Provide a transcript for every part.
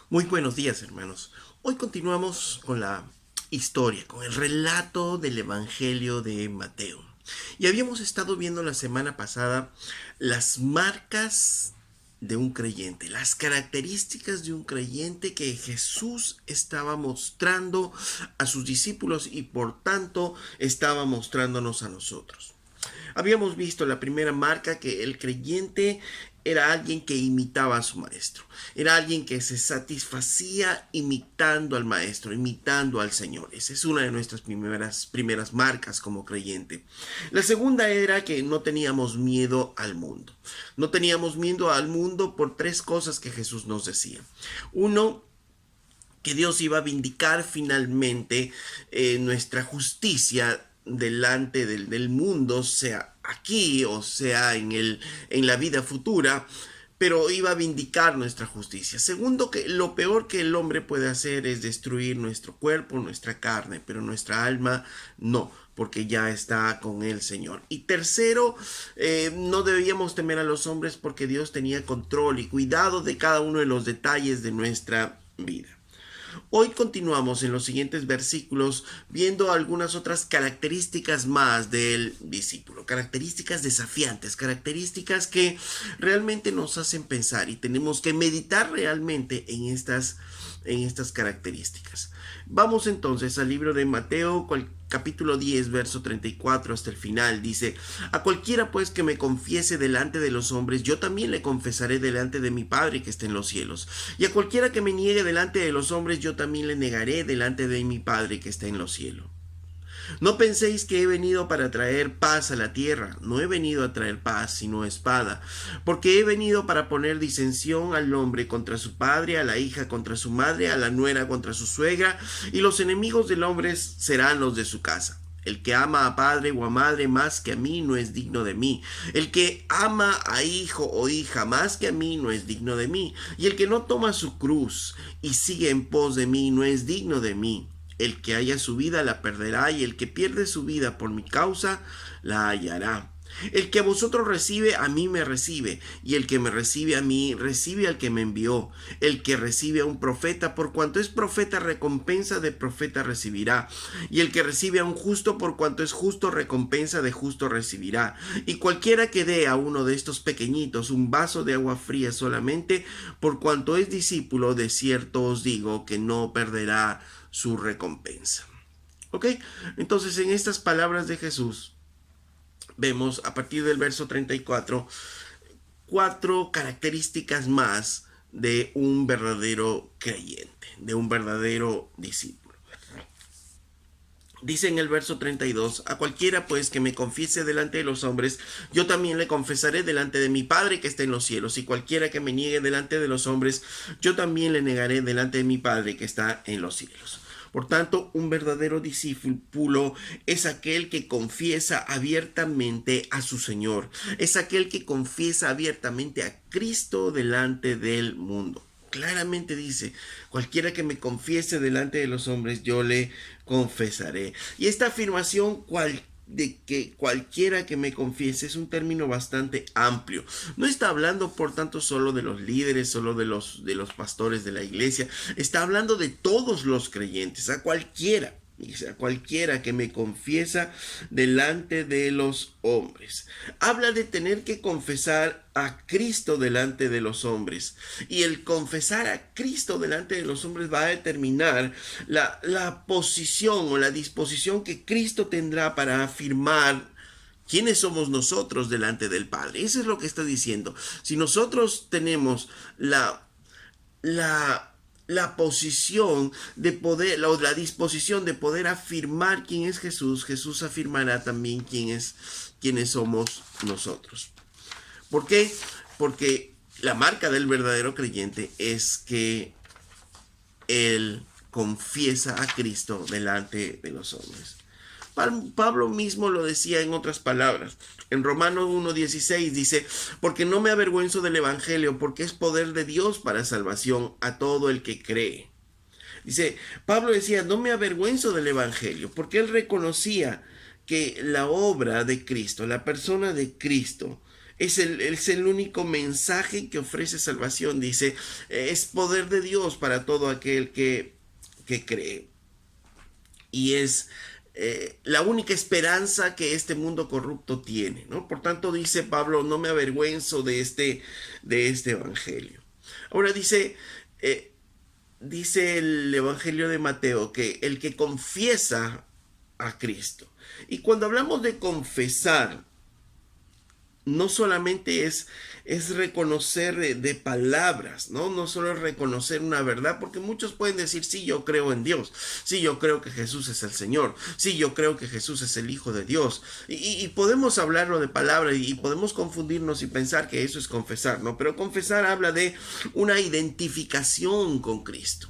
Muy buenos días, hermanos. Hoy continuamos con la historia, con el relato del Evangelio de Mateo. Y habíamos estado viendo la semana pasada las marcas de un creyente, las características de un creyente que Jesús estaba mostrando a sus discípulos y por tanto estaba mostrándonos a nosotros. Habíamos visto la primera marca que el creyente era alguien que imitaba a su maestro. Era alguien que se satisfacía imitando al maestro, imitando al Señor. Esa es una de nuestras primeras marcas como creyente. La segunda era que no teníamos miedo al mundo. No teníamos miedo al mundo por tres cosas que Jesús nos decía. Uno, que Dios iba a vindicar finalmente nuestra justicia delante del mundo, sea aquí o sea en la vida futura, pero iba a vindicar nuestra justicia. Segundo, que lo peor que el hombre puede hacer es destruir nuestro cuerpo, nuestra carne, pero nuestra alma no, porque ya está con el Señor. Y tercero, no debíamos temer a los hombres porque Dios tenía control y cuidado de cada uno de los detalles de nuestra vida. Hoy continuamos en los siguientes versículos viendo algunas otras características más del discípulo, características desafiantes, características que realmente nos hacen pensar y tenemos que meditar realmente en estas características. Vamos entonces al libro de Mateo, capítulo 10, verso 34 hasta el final. Dice: a cualquiera pues que me confiese delante de los hombres, yo también le confesaré delante de mi Padre que está en los cielos. Y a cualquiera que me niegue delante de los hombres, yo también le negaré delante de mi Padre que está en los cielos. No penséis que he venido para traer paz a la tierra. No he venido a traer paz, sino espada. Porque he venido para poner disensión al hombre contra su padre, a la hija contra su madre, a la nuera contra su suegra, y los enemigos del hombre serán los de su casa. El que ama a padre o a madre más que a mí no es digno de mí. El que ama a hijo o hija más que a mí no es digno de mí. Y el que no toma su cruz y sigue en pos de mí no es digno de mí. El que haya su vida la perderá, y el que pierde su vida por mi causa la hallará. El que a vosotros recibe, a mí me recibe, y el que me recibe a mí, recibe al que me envió. El que recibe a un profeta, por cuanto es profeta, recompensa de profeta recibirá. Y el que recibe a un justo, por cuanto es justo, recompensa de justo recibirá. Y cualquiera que dé a uno de estos pequeñitos un vaso de agua fría solamente, por cuanto es discípulo, de cierto os digo que no perderá su recompensa. ¿Ok? Entonces, en estas palabras de Jesús vemos a partir del verso 34 cuatro características más de un verdadero creyente, de un verdadero discípulo. Dice en el verso 32: a cualquiera pues que me confiese delante de los hombres, yo también le confesaré delante de mi Padre que está en los cielos. Y cualquiera que me niegue delante de los hombres, yo también le negaré delante de mi Padre que está en los cielos. Por tanto, un verdadero discípulo es aquel que confiesa abiertamente a su Señor. Es aquel que confiesa abiertamente a Cristo delante del mundo. Claramente dice: cualquiera que me confiese delante de los hombres, yo le confesaré. Y esta afirmación de que cualquiera que me confiese es un término bastante amplio. No está hablando por tanto solo de los líderes, solo de los pastores de la iglesia. Está hablando de todos los creyentes, a cualquiera. Dice: a cualquiera que me confiesa delante de los hombres. Habla de tener que confesar a Cristo delante de los hombres. Y el confesar a Cristo delante de los hombres va a determinar la posición o la disposición que Cristo tendrá para afirmar quiénes somos nosotros delante del Padre. Eso es lo que está diciendo. Si nosotros tenemos la posición de poder, o la disposición de poder afirmar quién es Jesús, Jesús afirmará también quiénes somos nosotros. ¿Por qué? Porque la marca del verdadero creyente es que él confiesa a Cristo delante de los hombres. Pablo mismo lo decía en otras palabras. En Romanos 1:16 dice: porque no me avergüenzo del Evangelio, porque es poder de Dios para salvación a todo el que cree. Dice, Pablo decía: no me avergüenzo del Evangelio, porque él reconocía que la obra de Cristo, la persona de Cristo, Es el único mensaje que ofrece salvación. Dice, es poder de Dios para todo aquel que cree. Y es la única esperanza que este mundo corrupto tiene, ¿no? Por tanto, dice Pablo, no me avergüenzo de este evangelio. Ahora dice el evangelio de Mateo que el que confiesa a Cristo. Y cuando hablamos de confesar, no solamente es reconocer de palabras, ¿no? No solo es reconocer una verdad, porque muchos pueden decir, sí, yo creo en Dios, sí, yo creo que Jesús es el Señor, sí, yo creo que Jesús es el Hijo de Dios. Y podemos hablarlo de palabras y podemos confundirnos y pensar que eso es confesar, ¿no? Pero confesar habla de una identificación con Cristo.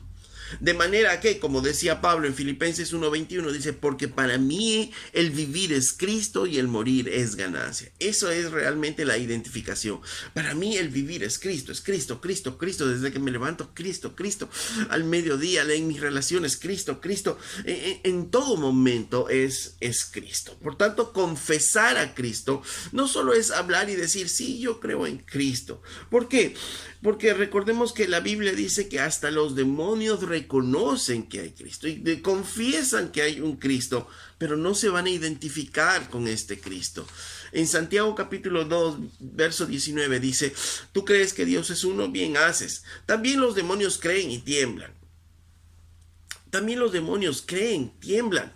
De manera que, como decía Pablo en Filipenses 1:21, dice, porque para mí el vivir es Cristo y el morir es ganancia. Eso es realmente la identificación. Para mí el vivir es Cristo, Cristo, Cristo, desde que me levanto, Cristo, al mediodía, en mis relaciones, Cristo, en todo momento es Cristo. Por tanto, confesar a Cristo no solo es hablar y decir, sí, yo creo en Cristo. ¿Por qué? Porque recordemos que la Biblia dice que hasta los demonios reconocen que hay Cristo y confiesan que hay un Cristo, pero no se van a identificar con este Cristo. En Santiago capítulo 2, verso 19 dice, tú crees que Dios es uno, bien haces. También los demonios creen y tiemblan. También los demonios creen, tiemblan.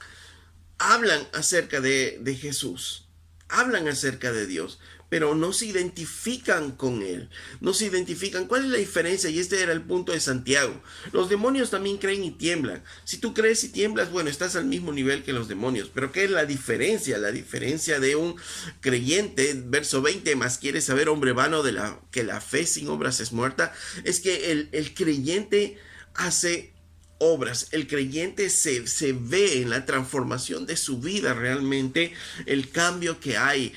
Hablan acerca de Jesús. Hablan acerca de Dios, pero no se identifican con Él, no se identifican. ¿Cuál es la diferencia? Y este era el punto de Santiago. Los demonios también creen y tiemblan. Si tú crees y tiemblas, bueno, estás al mismo nivel que los demonios. Pero ¿qué es la diferencia? La diferencia de un creyente, verso 20, más quieres saber, hombre vano, que la fe sin obras es muerta, es que el creyente hace obras. El creyente se ve en la transformación de su vida realmente, el cambio que hay,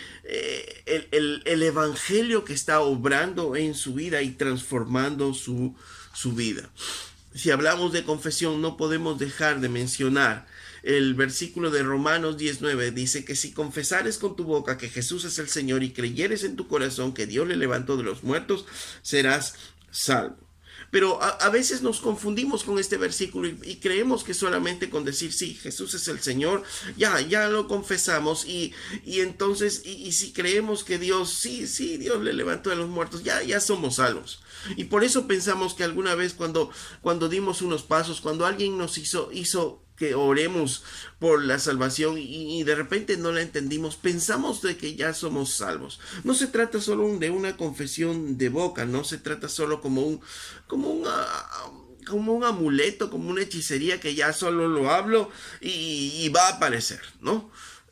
el evangelio que está obrando en su vida y transformando su vida. Si hablamos de confesión, no podemos dejar de mencionar el versículo de Romanos 19. Dice que si confesares con tu boca que Jesús es el Señor y creyeres en tu corazón que Dios le levantó de los muertos, serás salvo. Pero a veces nos confundimos con este versículo y creemos que solamente con decir, sí, Jesús es el Señor, ya lo confesamos y entonces, y si creemos que Dios, sí, Dios le levantó de los muertos, ya somos salvos. Y por eso pensamos que alguna vez cuando dimos unos pasos, cuando alguien nos hizo que oremos por la salvación y de repente no la entendimos, pensamos de que ya somos salvos. No se trata solo de una confesión de boca, no se trata solo como un amuleto, como una hechicería que ya solo lo hablo y va a aparecer, ¿no?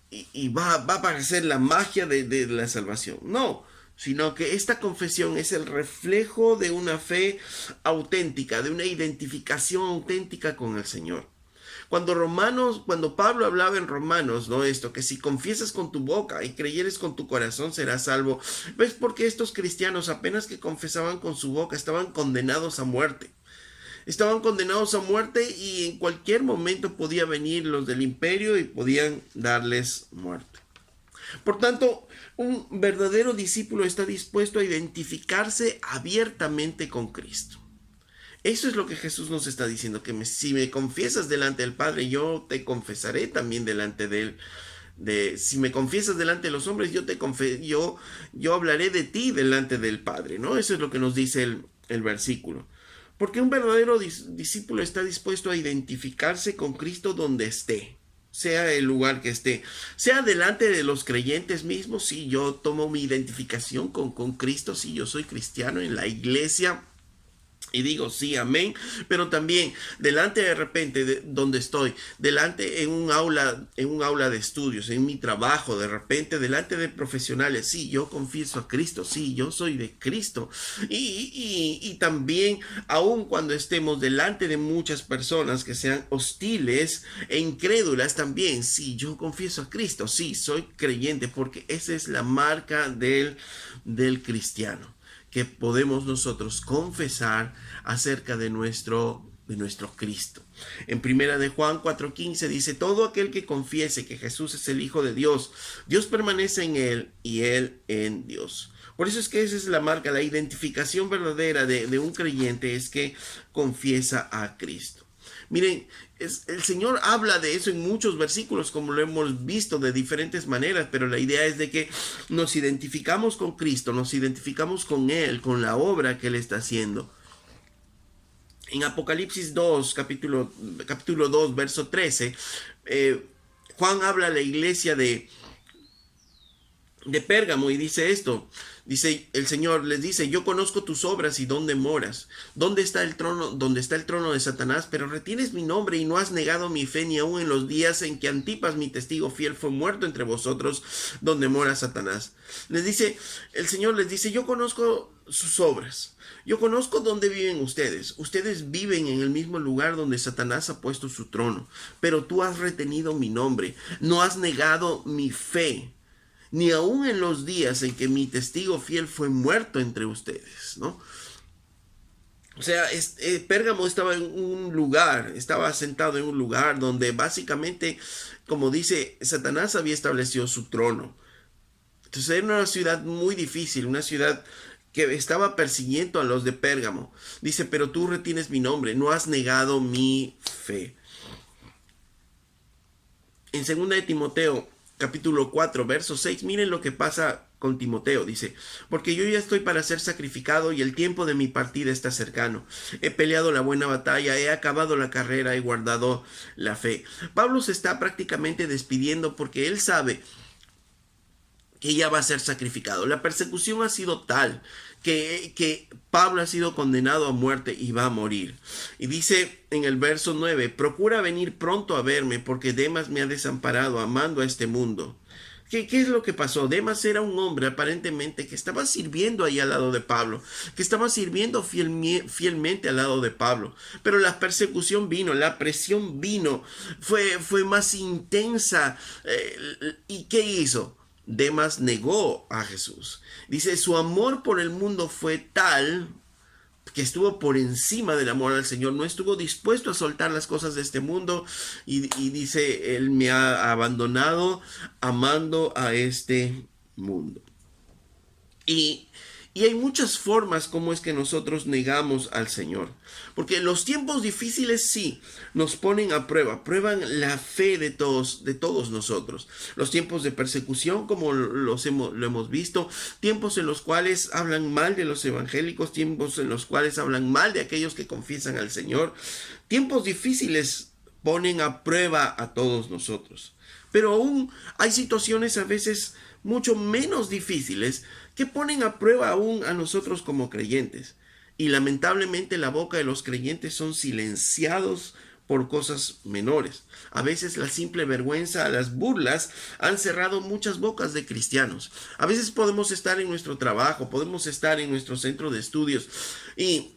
Y va a aparecer la magia de la salvación. No, sino que esta confesión es el reflejo de una fe auténtica, de una identificación auténtica con el Señor. Cuando Pablo hablaba en Romanos, ¿no? Esto, que si confiesas con tu boca y creyeres con tu corazón serás salvo. ¿Ves por qué estos cristianos apenas que confesaban con su boca estaban condenados a muerte? Estaban condenados a muerte y en cualquier momento podía venir los del imperio y podían darles muerte. Por tanto, un verdadero discípulo está dispuesto a identificarse abiertamente con Cristo. Eso es lo que Jesús nos está diciendo, que si me confiesas delante del Padre, yo te confesaré también delante de Él. Si me confiesas delante de los hombres, yo hablaré de ti delante del Padre, ¿no? Eso es lo que nos dice el versículo. Porque un verdadero discípulo está dispuesto a identificarse con Cristo donde esté, sea el lugar que esté, sea delante de los creyentes mismos. Si yo tomo mi identificación con Cristo, si yo soy cristiano en la iglesia, y digo sí, amén, pero también delante de repente donde estoy, delante en un aula de estudios, en mi trabajo, de repente delante de profesionales, sí, yo confieso a Cristo, sí, yo soy de Cristo. Y también, aun cuando estemos delante de muchas personas que sean hostiles e incrédulas, también, sí, yo confieso a Cristo, sí, soy creyente, porque esa es la marca del cristiano, que podemos nosotros confesar acerca de nuestro de nuestro Cristo. En primera de Juan 4:15 dice: todo aquel que confiese que Jesús es el Hijo de Dios, Dios permanece en él y él en Dios. Por eso es que esa es la marca, la identificación verdadera de un creyente es que confiesa a Cristo. Miren, el Señor habla de eso en muchos versículos, como lo hemos visto de diferentes maneras, pero la idea es de que nos identificamos con Cristo, nos identificamos con Él, con la obra que Él está haciendo. En Apocalipsis 2, capítulo 2, verso 13, Juan habla a la iglesia de Pérgamo y dice esto. Dice el Señor, les dice: yo conozco tus obras y dónde moras, dónde está el trono de Satanás, pero retienes mi nombre y no has negado mi fe ni aun en los días en que Antipas, mi testigo fiel, fue muerto entre vosotros, donde mora Satanás. El Señor les dice: yo conozco sus obras, yo conozco dónde viven ustedes. Ustedes viven en el mismo lugar donde Satanás ha puesto su trono, pero tú has retenido mi nombre, no has negado mi fe, ni aun en los días en que mi testigo fiel fue muerto entre ustedes, ¿no? O sea, Pérgamo estaba estaba sentado en un lugar donde básicamente, como dice, Satanás había establecido su trono. Entonces era una ciudad muy difícil, una ciudad que estaba persiguiendo a los de Pérgamo. Dice: pero tú retienes mi nombre, no has negado mi fe. En 2 de Timoteo, capítulo 4, verso 6, miren lo que pasa con Timoteo. Dice: porque yo ya estoy para ser sacrificado y el tiempo de mi partida está cercano. He peleado la buena batalla, he acabado la carrera, he guardado la fe. Pablo se está prácticamente despidiendo porque él sabe que ya va a ser sacrificado. La persecución ha sido tal que Pablo ha sido condenado a muerte y va a morir. Y dice en el verso 9: procura venir pronto a verme, porque Demas me ha desamparado amando a este mundo. ¿Qué es lo que pasó? Demas era un hombre aparentemente que estaba sirviendo ahí al lado de Pablo, que estaba sirviendo fielmente al lado de Pablo, pero la persecución vino, la presión vino, fue más intensa. ¿Y qué hizo? Demas negó a Jesús. Dice: su amor por el mundo fue tal que estuvo por encima del amor al Señor, no estuvo dispuesto a soltar las cosas de este mundo, y dice: él me ha abandonado amando a este mundo. Y hay muchas formas como es que nosotros negamos al Señor. Porque los tiempos difíciles sí nos ponen a prueba, prueban la fe de todos nosotros. Los tiempos de persecución, como lo hemos visto, tiempos en los cuales hablan mal de los evangélicos, tiempos en los cuales hablan mal de aquellos que confiesan al Señor. Tiempos difíciles ponen a prueba a todos nosotros. Pero aún hay situaciones a veces mucho menos difíciles que ponen a prueba aún a nosotros como creyentes. Y lamentablemente la boca de los creyentes son silenciados por cosas menores. A veces la simple vergüenza, las burlas han cerrado muchas bocas de cristianos. A veces podemos estar en nuestro trabajo, podemos estar en nuestro centro de estudios y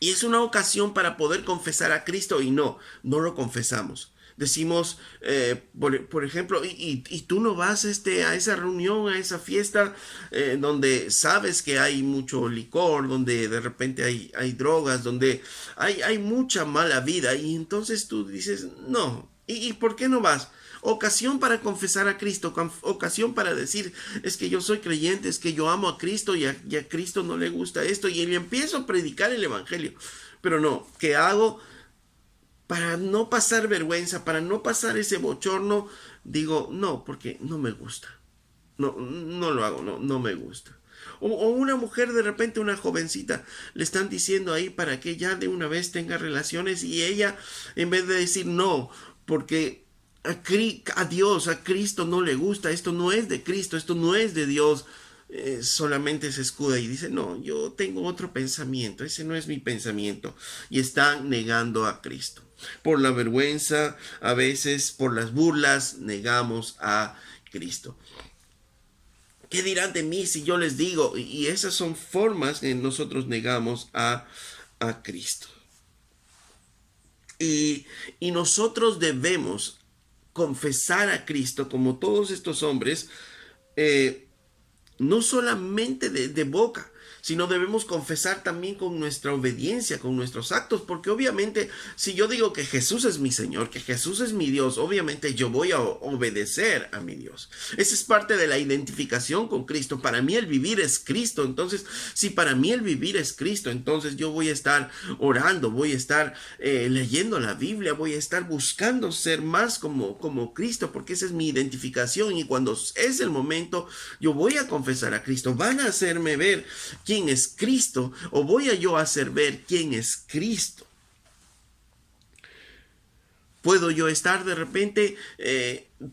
es una ocasión para poder confesar a Cristo y no lo confesamos. Decimos, por ejemplo, y tú no vas a esa reunión, a esa fiesta donde sabes que hay mucho licor, donde de repente hay drogas, donde hay mucha mala vida, y entonces tú dices: no. ¿Y por qué no vas? Ocasión para confesar a Cristo, ocasión para decir: es que yo soy creyente, es que yo amo a Cristo y a Cristo no le gusta esto, y empiezo a predicar el evangelio. Pero no, ¿qué hago? Para no pasar vergüenza, para no pasar ese bochorno, digo: no, porque no me gusta. No lo hago, no me gusta. O una mujer, de repente una jovencita, le están diciendo ahí para que ya de una vez tenga relaciones, y ella, en vez de decir no, porque a Dios, a Cristo no le gusta, esto no es de Cristo, esto no es de Dios, solamente se escuda y dice: no, yo tengo otro pensamiento, ese no es mi pensamiento, y están negando a Cristo. Por la vergüenza, a veces por las burlas, negamos a Cristo. ¿Qué dirán de mí si yo les digo? Y esas son formas en nosotros negamos a Cristo. Y nosotros debemos confesar a Cristo como todos estos hombres, no solamente de boca, sino debemos confesar también con nuestra obediencia, con nuestros actos, porque obviamente si yo digo que Jesús es mi Señor, que Jesús es mi Dios, obviamente yo voy a obedecer a mi Dios. Esa es parte de la identificación con Cristo. Para mí el vivir es Cristo, entonces si para mí el vivir es Cristo, entonces yo voy a estar orando, voy a estar leyendo la Biblia, voy a estar buscando ser más como Cristo, porque esa es mi identificación, y cuando es el momento yo voy a confesar a Cristo. Van a hacerme ver quién es Cristo, o voy a yo hacer ver quién es Cristo. Puedo yo estar de repente,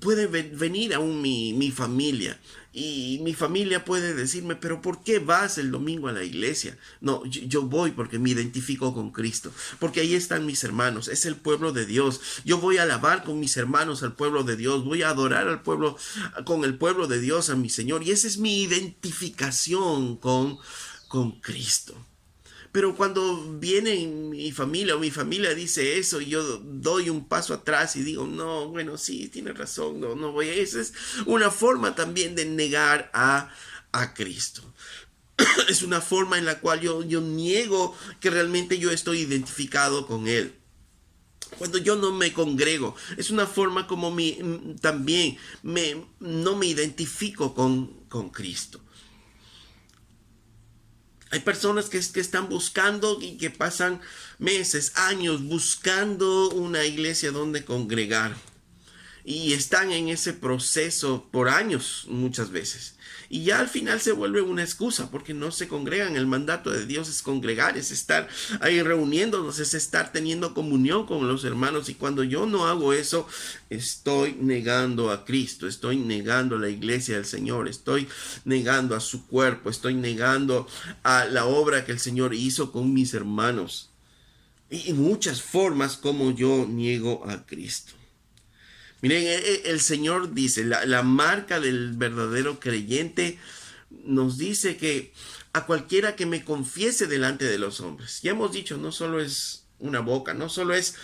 puede venir aún mi familia, y mi familia puede decirme, pero ¿por qué vas el domingo a la iglesia? No, yo voy porque me identifico con Cristo, porque ahí están mis hermanos, es el pueblo de Dios. Yo voy a alabar con mis hermanos al pueblo de Dios, voy a adorar al pueblo, con el pueblo de Dios, a mi Señor, y esa es mi identificación con Cristo. Pero cuando viene mi familia o mi familia dice eso, y yo doy un paso atrás y digo, no, bueno, sí, tiene razón, no voy a... Esa es una forma también de negar a Cristo. Es una forma en la cual yo niego que realmente yo estoy identificado con Él. Cuando yo no me congrego, es una forma como también no me identifico con Cristo. Hay personas que están buscando y que pasan meses, años buscando una iglesia donde congregar. Y están en ese proceso por años muchas veces. Y ya al final se vuelve una excusa porque no se congregan. El mandato de Dios es congregar, es estar ahí reuniéndonos, es estar teniendo comunión con los hermanos. Y cuando yo no hago eso, estoy negando a Cristo, estoy negando a la iglesia del Señor, estoy negando a su cuerpo, estoy negando a la obra que el Señor hizo con mis hermanos. Y muchas formas como yo niego a Cristo. Miren, el Señor dice, la marca del verdadero creyente nos dice que a cualquiera que me confiese delante de los hombres. Ya hemos dicho, no solo es una boca, no solo es,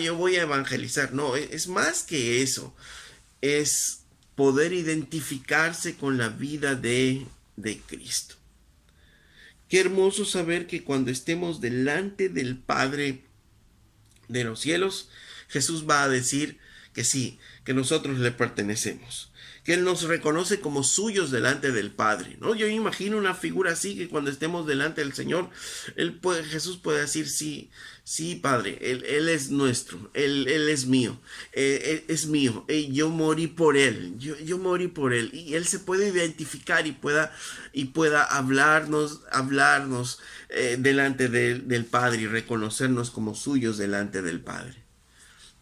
yo voy a evangelizar. No, es más que eso. Es poder identificarse con la vida de Cristo. Qué hermoso saber que cuando estemos delante del Padre de los cielos, Jesús va a decir que sí, que nosotros le pertenecemos, que Él nos reconoce como suyos delante del Padre, ¿no? Yo imagino una figura así, que cuando estemos delante del Señor, Jesús puede decir, sí, sí, Padre, Él es nuestro, Él es mío, es mío, yo morí por Él, yo morí por Él, y Él se puede identificar y pueda hablarnos delante del Padre, y reconocernos como suyos delante del Padre.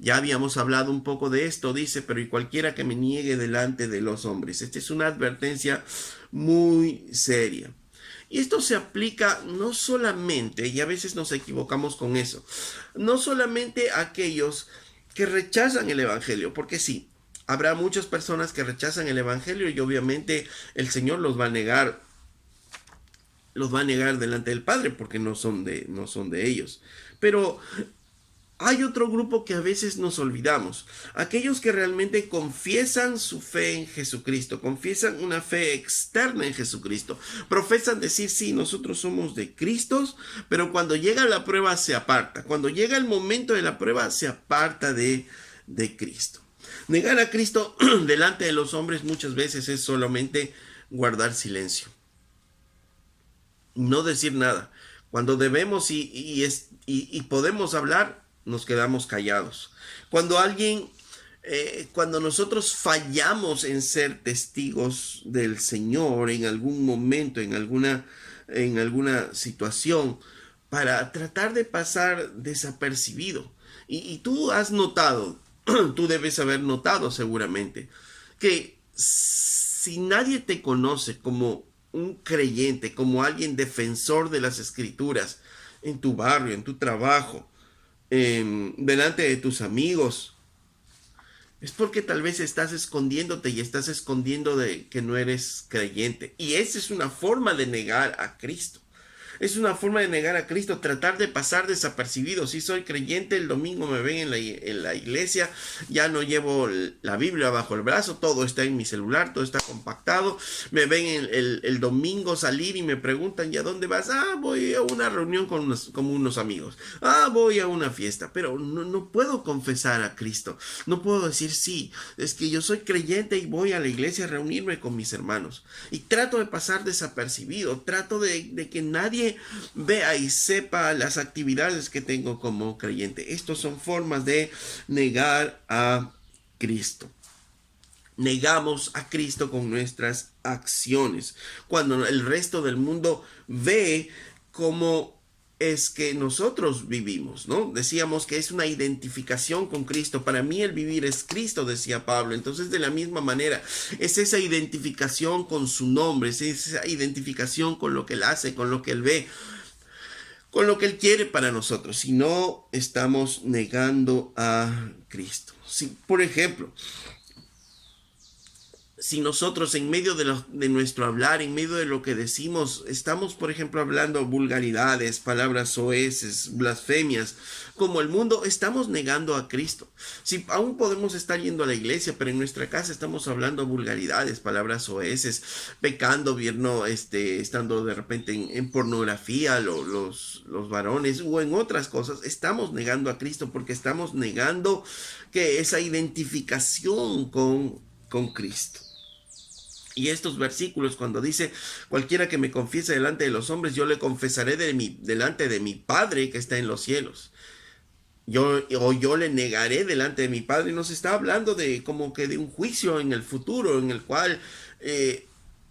Ya habíamos hablado un poco de esto, dice, pero y cualquiera que me niegue delante de los hombres. Esta es una advertencia muy seria. Y esto se aplica no solamente, y a veces nos equivocamos con eso, no solamente a aquellos que rechazan el Evangelio, porque sí, habrá muchas personas que rechazan el Evangelio y obviamente el Señor los va a negar delante del Padre porque no son de ellos. Pero hay otro grupo que a veces nos olvidamos, aquellos que realmente confiesan su fe en Jesucristo, confiesan una fe externa en Jesucristo, profesan decir, sí, nosotros somos de Cristo, pero cuando llega la prueba se aparta, cuando llega el momento de la prueba se aparta de Cristo. Negar a Cristo delante de los hombres muchas veces es solamente guardar silencio, no decir nada. Cuando debemos y podemos hablar, nos quedamos callados. Cuando nosotros fallamos en ser testigos del Señor en algún momento, en alguna situación, para tratar de pasar desapercibido. Y tú has notado, tú debes haber notado seguramente, que si nadie te conoce como un creyente, como alguien defensor de las Escrituras, en tu barrio, en tu trabajo, delante de tus amigos, es porque tal vez estás escondiéndote y estás escondiendo de que no eres creyente. Y esa es una forma de negar a Cristo. Es una forma de negar a Cristo, tratar de pasar desapercibido. Si soy creyente, el domingo me ven en la iglesia, ya no llevo la Biblia bajo el brazo, todo está en mi celular, todo está compactado. Me ven el domingo salir y me preguntan, ¿ya dónde vas? Ah, voy a una reunión con unos amigos. Ah, voy a una fiesta. Pero no puedo confesar a Cristo. No puedo decir, sí, es que yo soy creyente y voy a la iglesia a reunirme con mis hermanos. Y trato de pasar desapercibido, trato de que nadie vea y sepa las actividades que tengo como creyente. Estas son formas de negar a Cristo. Negamos a Cristo con nuestras acciones. Cuando el resto del mundo ve cómo es que nosotros vivimos, ¿no? Decíamos que es una identificación con Cristo. Para mí el vivir es Cristo, decía Pablo. Entonces, de la misma manera, es esa identificación con su nombre, es esa identificación con lo que Él hace, con lo que Él ve, con lo que Él quiere para nosotros. Si no, estamos negando a Cristo. Si, por ejemplo, si nosotros en medio de nuestro hablar, en medio de lo que decimos, estamos, por ejemplo, hablando vulgaridades, palabras soeces, blasfemias, como el mundo, estamos negando a Cristo. Si aún podemos estar yendo a la iglesia, pero en nuestra casa estamos hablando vulgaridades, palabras soeces, pecando, ¿no? Estando de repente en pornografía, los varones, o en otras cosas, estamos negando a Cristo porque estamos negando que esa identificación con Cristo. Y estos versículos, cuando dice, cualquiera que me confiese delante de los hombres, yo le confesaré delante de mi Padre que está en los cielos. Yo le negaré delante de mi Padre. Nos está hablando de como que de un juicio en el futuro, en el cual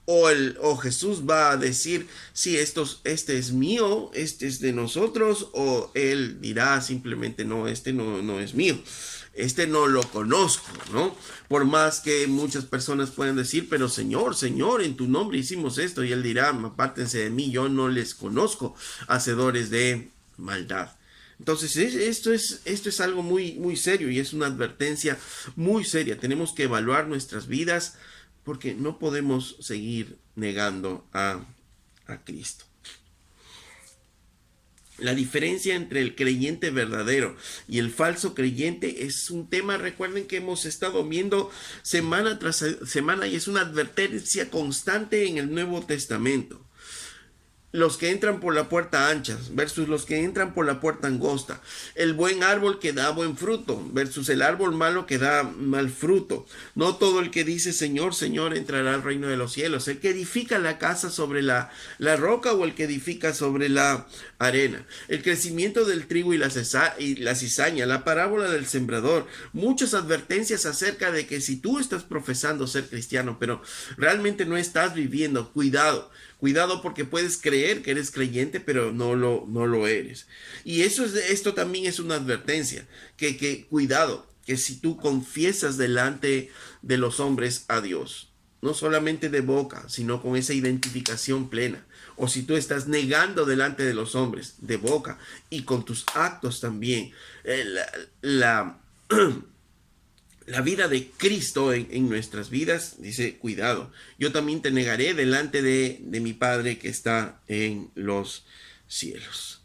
o Jesús va a decir, sí, este es mío, este es de nosotros, o Él dirá simplemente, no, este no es mío. Este no lo conozco, ¿no? Por más que muchas personas puedan decir, pero Señor, en tu nombre hicimos esto. Y Él dirá, apártense de mí, yo no les conozco, hacedores de maldad. Entonces, esto es algo muy, muy serio y es una advertencia muy seria. Tenemos que evaluar nuestras vidas porque no podemos seguir negando a Cristo. La diferencia entre el creyente verdadero y el falso creyente es un tema, recuerden, que hemos estado viendo semana tras semana y es una advertencia constante en el Nuevo Testamento. Los que entran por la puerta ancha versus los que entran por la puerta angosta. El buen árbol que da buen fruto versus el árbol malo que da mal fruto. No todo el que dice Señor, Señor entrará al reino de los cielos. El que edifica la casa sobre la roca o el que edifica sobre la arena. El crecimiento del trigo y la cizaña. La parábola del sembrador. Muchas advertencias acerca de que si tú estás profesando ser cristiano, pero realmente no estás viviendo, cuidado. Cuidado porque puedes creer que eres creyente, pero no lo eres. Y esto también es una advertencia, que cuidado, que si tú confiesas delante de los hombres a Dios, no solamente de boca, sino con esa identificación plena, o si tú estás negando delante de los hombres de boca y con tus actos también, la vida de Cristo en nuestras vidas, dice, cuidado, yo también te negaré delante de mi Padre que está en los cielos.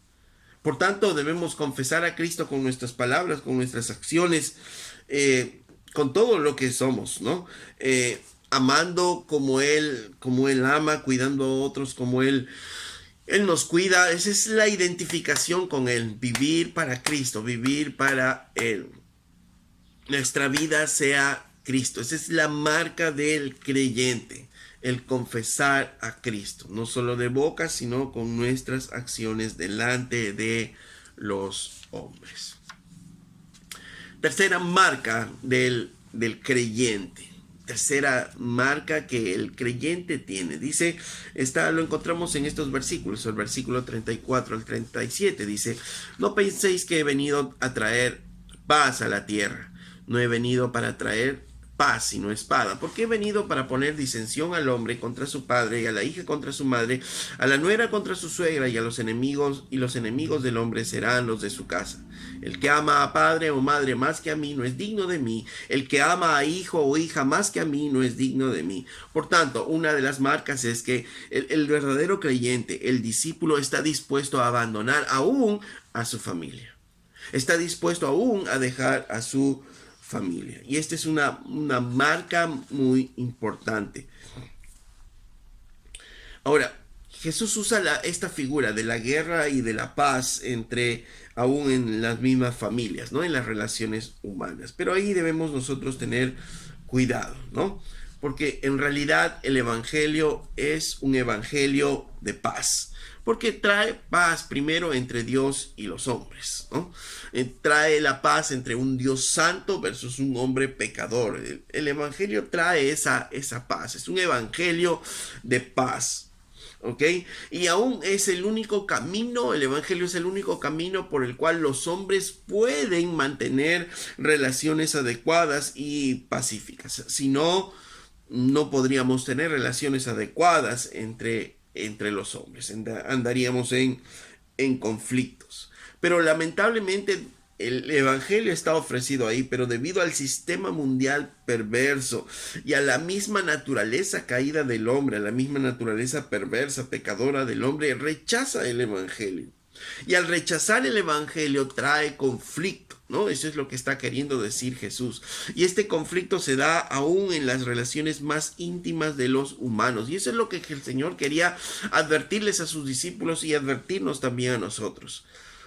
Por tanto, debemos confesar a Cristo con nuestras palabras, con nuestras acciones, con todo lo que somos, ¿no? Amando como Él ama, cuidando a otros como Él nos cuida. Esa es la identificación con Él, vivir para Cristo, vivir para Él. Nuestra vida sea Cristo. Esa es la marca del creyente, el confesar a Cristo, no solo de boca, sino con nuestras acciones delante de los hombres. Tercera marca del creyente. Tercera marca que el creyente tiene. Dice, lo encontramos en estos versículos, el versículo 34 al 37. Dice, no penséis que he venido a traer paz a la tierra. No he venido para traer paz, sino espada. Porque he venido para poner disensión al hombre contra su padre, y a la hija contra su madre, a la nuera contra su suegra, y a los enemigos del hombre serán los de su casa. El que ama a padre o madre más que a mí no es digno de mí. El que ama a hijo o hija más que a mí no es digno de mí. Por tanto, una de las marcas es que el verdadero creyente, el discípulo, está dispuesto a abandonar aún a su familia. Está dispuesto aún a dejar a su familia. Y esta es una marca muy importante. Ahora, Jesús usa esta figura de la guerra y de la paz aún en las mismas familias, ¿no? En las relaciones humanas. Pero ahí debemos nosotros tener cuidado, ¿no? Porque en realidad el evangelio es un evangelio de paz. Porque trae paz primero entre Dios y los hombres, ¿no? Trae la paz entre un Dios santo versus un hombre pecador. El evangelio trae esa paz. Es un evangelio de paz. ¿Ok? Y aún es el único camino, el evangelio es el único camino por el cual los hombres pueden mantener relaciones adecuadas y pacíficas. Si no, no podríamos tener relaciones adecuadas entre los hombres. Andaríamos en conflictos. Pero lamentablemente el evangelio está ofrecido ahí, pero debido al sistema mundial perverso y a la misma naturaleza caída del hombre, a la misma naturaleza perversa, pecadora del hombre, rechaza el evangelio. Y al rechazar el evangelio trae conflicto, ¿no? Eso es lo que está queriendo decir Jesús. Y este conflicto se da aún en las relaciones más íntimas de los humanos. Y eso es lo que el Señor quería advertirles a sus discípulos y advertirnos también a nosotros.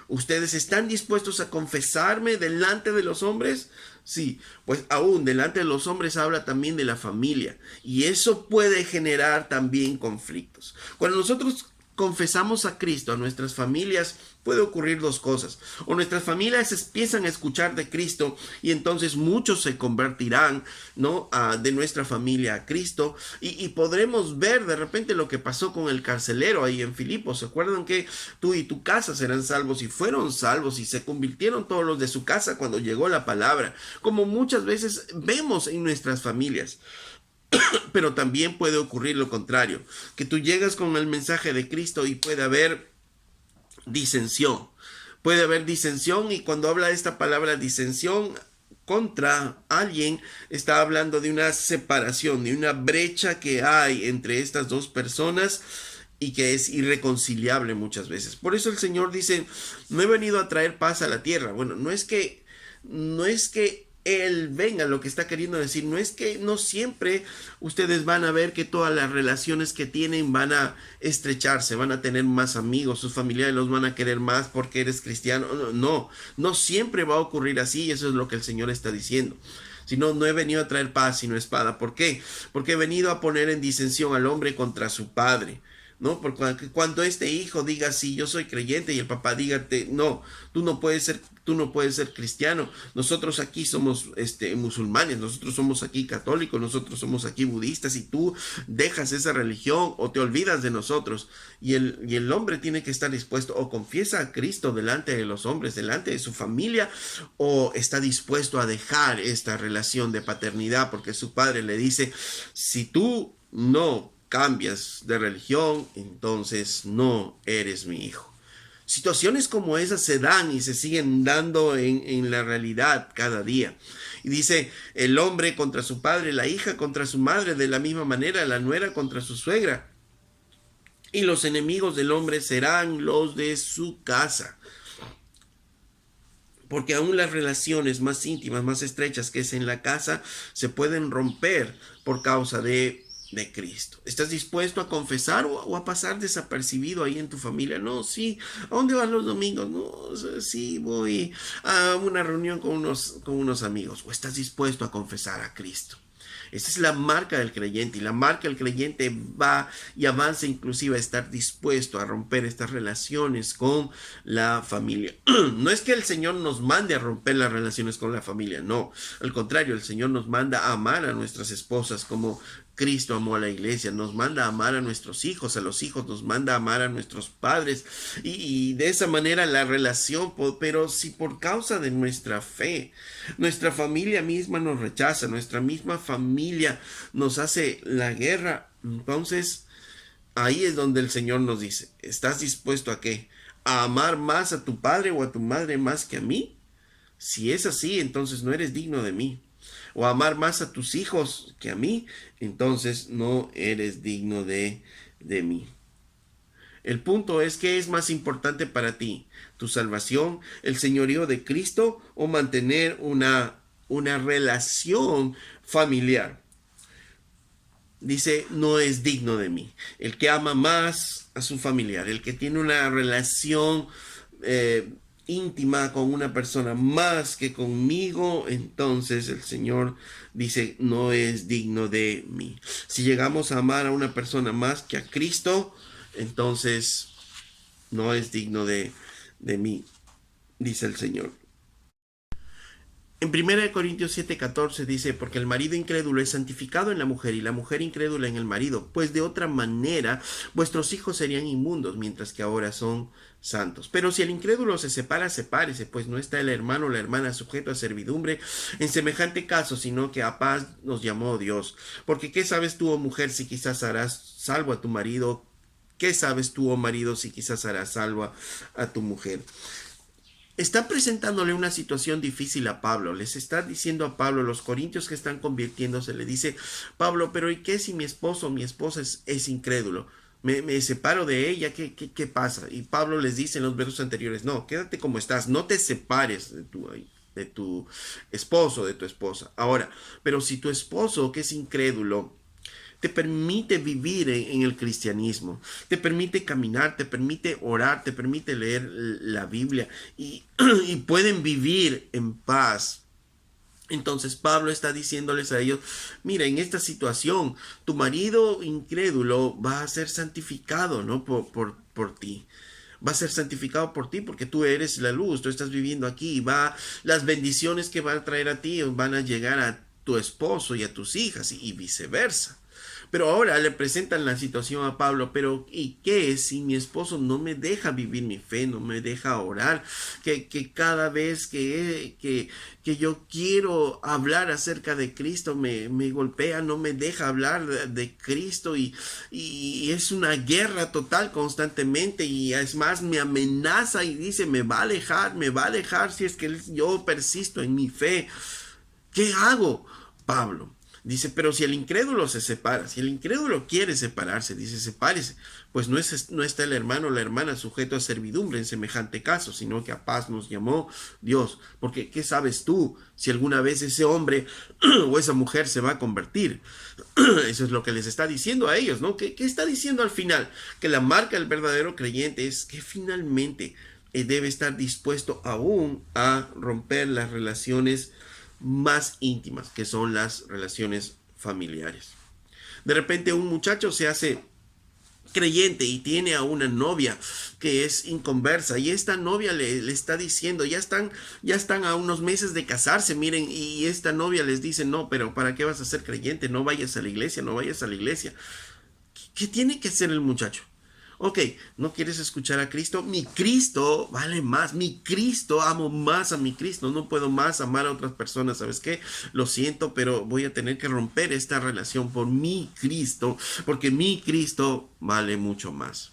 ¿Ustedes están dispuestos a confesarme delante de los hombres? Sí, pues aún delante de los hombres habla también de la familia. Y eso puede generar también conflictos. Cuando nosotros confesamos a Cristo a nuestras familias, puede ocurrir dos cosas. O nuestras familias empiezan a escuchar de Cristo y entonces muchos se convertirán, ¿no? De nuestra familia a Cristo y podremos ver de repente lo que pasó con el carcelero ahí en Filipos. ¿Se acuerdan que tú y tu casa serán salvos? Y fueron salvos y se convirtieron todos los de su casa cuando llegó la palabra, como muchas veces vemos en nuestras familias. Pero también puede ocurrir lo contrario, que tú llegas con el mensaje de Cristo y puede haber disensión. Puede haber disensión y cuando habla de esta palabra disensión contra alguien, está hablando de una separación, de una brecha que hay entre estas dos personas y que es irreconciliable muchas veces. Por eso el Señor dice, no he venido a traer paz a la tierra. Bueno, no es que Él venga, lo que está queriendo decir no es que no siempre ustedes van a ver que todas las relaciones que tienen van a estrecharse, van a tener más amigos, sus familiares los van a querer más porque eres cristiano. No siempre va a ocurrir así, y eso es lo que el Señor está diciendo. Sino no he venido a traer paz sino espada. ¿Por qué? Porque he venido a poner en disensión al hombre contra su padre, ¿no? Porque cuando este hijo diga sí, yo soy creyente, y el papá diga no, tú no puedes ser cristiano, nosotros aquí somos musulmanes, nosotros somos aquí católicos, nosotros somos aquí budistas, y tú dejas esa religión o te olvidas de nosotros, y el hombre tiene que estar dispuesto, o confiesa a Cristo delante de los hombres, delante de su familia, o está dispuesto a dejar esta relación de paternidad, porque su padre le dice, si tú no cambias de religión, entonces no eres mi hijo. Situaciones como esas se dan y se siguen dando en la realidad cada día. Y dice, el hombre contra su padre, la hija contra su madre, de la misma manera, la nuera contra su suegra. Y los enemigos del hombre serán los de su casa. Porque aún las relaciones más íntimas, más estrechas que es en la casa, se pueden romper por causa de Cristo. ¿Estás dispuesto a confesar o a pasar desapercibido ahí en tu familia? No, sí. ¿A dónde vas los domingos? No, sí, voy a una reunión con unos amigos. ¿O estás dispuesto a confesar a Cristo? Esa es la marca del creyente, y la marca del creyente va y avanza inclusive a estar dispuesto a romper estas relaciones con la familia. No es que el Señor nos mande a romper las relaciones con la familia, no. Al contrario, el Señor nos manda a amar a nuestras esposas como Cristo amó a la iglesia, nos manda a amar a nuestros hijos, a los hijos nos manda a amar a nuestros padres y de esa manera la relación, pero si por causa de nuestra fe, nuestra familia misma nos rechaza, nuestra misma familia nos hace la guerra, entonces ahí es donde el Señor nos dice, ¿estás dispuesto a qué? ¿A amar más a tu padre o a tu madre más que a mí? Si es así, entonces no eres digno de mí. O amar más a tus hijos que a mí, entonces no eres digno de mí. El punto es, ¿qué es más importante para ti? ¿Tu salvación, el señorío de Cristo o mantener una relación familiar? Dice, no es digno de mí. El que ama más a su familiar, el que tiene una relación íntima con una persona más que conmigo, entonces el Señor dice, no es digno de mí. Si llegamos a amar a una persona más que a Cristo, entonces no es digno de mí, dice el Señor. En 1 Corintios 7:14 dice, porque el marido incrédulo es santificado en la mujer y la mujer incrédula en el marido, pues de otra manera vuestros hijos serían inmundos, mientras que ahora son santos. Pero si el incrédulo se separa, sepárese, pues no está el hermano o la hermana sujeto a servidumbre en semejante caso, sino que a paz nos llamó Dios. Porque ¿qué sabes tú, oh mujer, si quizás harás salvo a tu marido? ¿Qué sabes tú, oh marido, si quizás harás salvo a tu mujer? Está presentándole una situación difícil a Pablo. Les está diciendo a Pablo, los corintios que están convirtiéndose, le dice, Pablo, pero ¿y qué si mi esposo o mi esposa es incrédulo? Me separo de ella, ¿qué pasa? Y Pablo les dice en los versos anteriores, no, quédate como estás, no te separes de tu esposo, de tu esposa. Ahora, pero si tu esposo, que es incrédulo, te permite vivir en el cristianismo, te permite caminar, te permite orar, te permite leer la Biblia y pueden vivir en paz. Entonces Pablo está diciéndoles a ellos, mira, en esta situación tu marido incrédulo va a ser santificado, ¿no? Por ti. Va a ser santificado por ti porque tú eres la luz, tú estás viviendo aquí, las bendiciones que va a traer a ti van a llegar a tu esposo y a tus hijas y viceversa. Pero ahora le presentan la situación a Pablo, pero ¿y qué si mi esposo no me deja vivir mi fe, no me deja orar? Que cada vez que yo quiero hablar acerca de Cristo me golpea, no me deja hablar de Cristo y es una guerra total constantemente y es más me amenaza y dice me va a alejar si es que yo persisto en mi fe. ¿Qué hago, Pablo? Dice, pero si el incrédulo se separa, si el incrédulo quiere separarse, dice, sepárese, pues no está el hermano o la hermana sujeto a servidumbre en semejante caso, sino que a paz nos llamó Dios. Porque, ¿qué sabes tú si alguna vez ese hombre o esa mujer se va a convertir? Eso es lo que les está diciendo a ellos, ¿no? ¿Qué está diciendo al final? Que la marca del verdadero creyente es que finalmente debe estar dispuesto aún a romper las relaciones más íntimas, que son las relaciones familiares. De repente un muchacho se hace creyente y tiene a una novia que es inconversa y esta novia le está diciendo, ya están a unos meses de casarse, miren, y esta novia les dice, no, pero ¿para qué vas a ser creyente? No vayas a la iglesia, no vayas a la iglesia. ¿Qué tiene que hacer el muchacho? Ok, ¿no quieres escuchar a Cristo? Mi Cristo vale más, mi Cristo, amo más a mi Cristo, no puedo más amar a otras personas, ¿sabes qué? Lo siento, pero voy a tener que romper esta relación por mi Cristo, porque mi Cristo vale mucho más.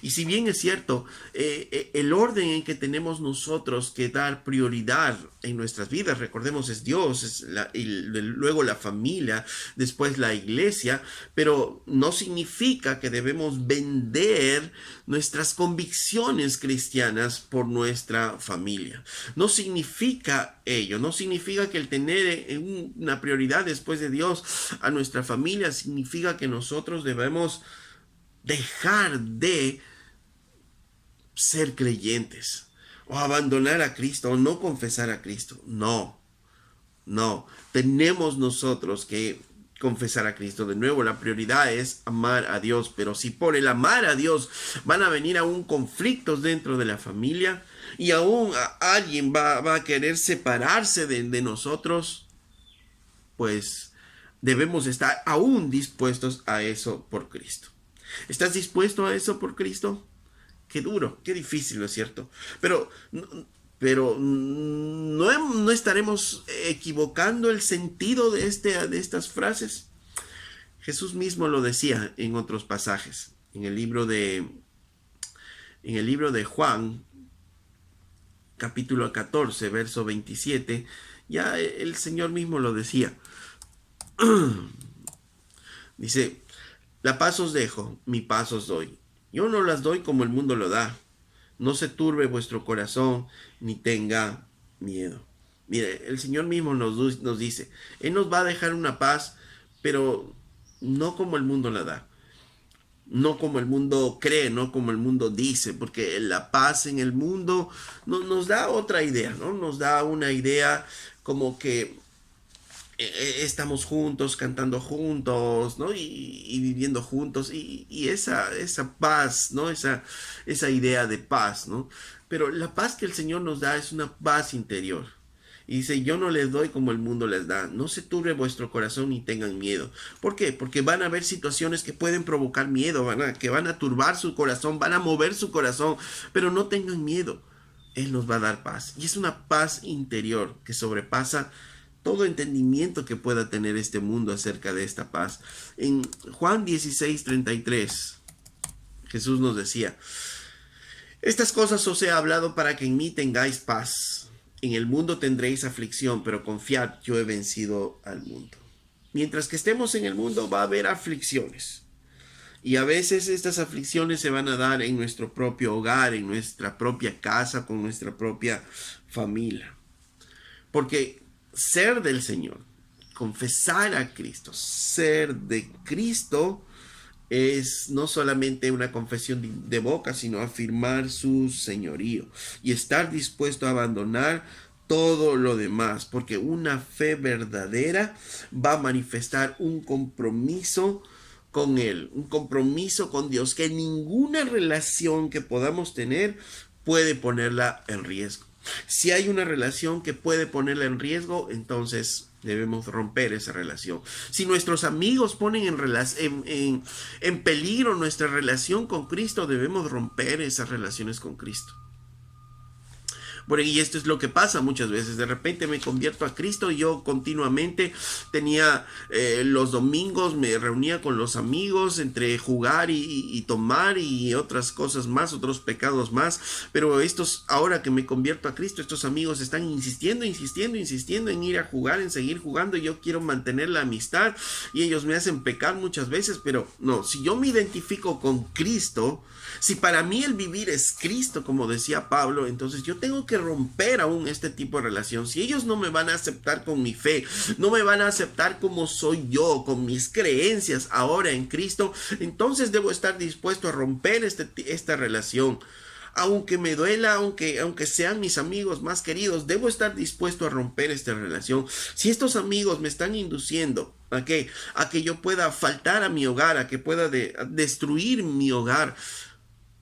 Y si bien es cierto, el orden en que tenemos nosotros que dar prioridad en nuestras vidas, recordemos, es Dios, luego la familia, después la iglesia, pero no significa que debemos vender nuestras convicciones cristianas por nuestra familia. No significa ello, no significa que el tener una prioridad después de Dios a nuestra familia significa que nosotros debemos dejar de ser creyentes o abandonar a Cristo o no confesar a Cristo. No, no. Tenemos nosotros que confesar a Cristo. De nuevo, la prioridad es amar a Dios, pero si por el amar a Dios van a venir aún conflictos dentro de la familia y aún alguien va a querer separarse de nosotros, pues debemos estar aún dispuestos a eso por Cristo. ¿Estás dispuesto a eso por Cristo? Qué duro, qué difícil, ¿no es cierto? Pero no estaremos equivocando el sentido de estas frases. Jesús mismo lo decía en otros pasajes. En el libro de Juan, capítulo 14, verso 27, ya el Señor mismo lo decía. Dice, la paz os dejo, mi paz os doy. Yo no las doy como el mundo lo da. No se turbe vuestro corazón, ni tenga miedo. Mire, el Señor mismo nos dice, Él nos va a dejar una paz, pero no como el mundo la da. No como el mundo cree, no como el mundo dice, porque la paz en el mundo nos da otra idea, ¿no? Nos da una idea como que estamos juntos, cantando juntos, ¿no? Y viviendo juntos, y esa paz, ¿no? Esa idea de paz, ¿no? Pero la paz que el Señor nos da es una paz interior. Y dice, yo no les doy como el mundo les da. No se turbe vuestro corazón ni tengan miedo. ¿Por qué? Porque van a haber situaciones que pueden provocar miedo, que van a turbar su corazón, van a mover su corazón, pero no tengan miedo. Él nos va a dar paz. Y es una paz interior que sobrepasa todo entendimiento que pueda tener este mundo acerca de esta paz. En Juan 16:33, Jesús nos decía, estas cosas os he hablado para que en mí tengáis paz. En el mundo tendréis aflicción, pero confiad, yo he vencido al mundo. Mientras que estemos en el mundo va a haber aflicciones. Y a veces estas aflicciones se van a dar en nuestro propio hogar, en nuestra propia casa, con nuestra propia familia. Porque ser del Señor, confesar a Cristo, ser de Cristo, es no solamente una confesión de boca, sino afirmar su señorío y estar dispuesto a abandonar todo lo demás, porque una fe verdadera va a manifestar un compromiso con Él, un compromiso con Dios, que ninguna relación que podamos tener puede ponerla en riesgo. Si hay una relación que puede ponerla en riesgo, entonces debemos romper esa relación. Si nuestros amigos ponen en peligro nuestra relación con Cristo, debemos romper esas relaciones con Cristo. Bueno, y esto es lo que pasa muchas veces. De repente me convierto a Cristo y yo continuamente tenía los domingos, me reunía con los amigos entre jugar y tomar y otras cosas más, otros pecados más. Pero ahora que me convierto a Cristo, estos amigos están insistiendo en ir a jugar, en seguir jugando. Y yo quiero mantener la amistad y ellos me hacen pecar muchas veces. Pero no, si yo me identifico con Cristo, si para mí el vivir es Cristo, como decía Pablo, entonces yo tengo que romper aún este tipo de relación. Si ellos no me van a aceptar con mi fe, no me van a aceptar como soy yo, con mis creencias ahora en Cristo, entonces debo estar dispuesto a romper esta relación. Aunque me duela, aunque sean mis amigos más queridos, debo estar dispuesto a romper esta relación. Si estos amigos me están induciendo a que yo pueda faltar a mi hogar, a que pueda destruir mi hogar,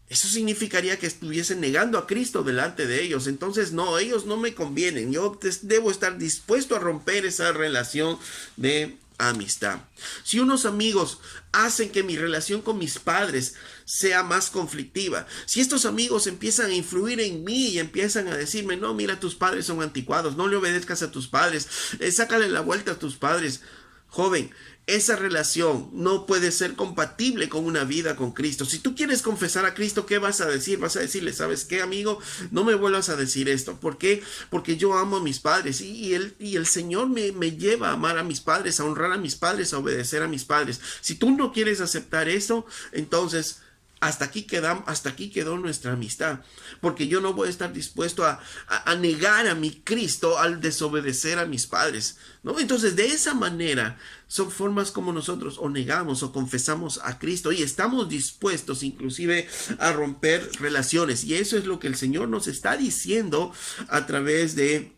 eso significaría que estuviesen negando a Cristo delante de ellos. Entonces, no, ellos no me convienen. Yo debo estar dispuesto a romper esa relación de amistad. Si unos amigos hacen que mi relación con mis padres sea más conflictiva, si estos amigos empiezan a influir en mí y empiezan a decirme, no, mira, tus padres son anticuados, no le obedezcas a tus padres, sácale la vuelta a tus padres. Joven, esa relación no puede ser compatible con una vida con Cristo. Si tú quieres confesar a Cristo, ¿qué vas a decir? Vas a decirle, ¿sabes qué, amigo? No me vuelvas a decir esto. ¿Por qué? Porque yo amo a mis padres y el Señor me lleva a amar a mis padres, a honrar a mis padres, a obedecer a mis padres. Si tú no quieres aceptar eso, entonces hasta aquí quedó nuestra amistad, porque yo no voy a estar dispuesto a negar a mi Cristo al desobedecer a mis padres, ¿no? Entonces, de esa manera, son formas como nosotros o negamos o confesamos a Cristo y estamos dispuestos inclusive a romper relaciones. Y eso es lo que el Señor nos está diciendo a través de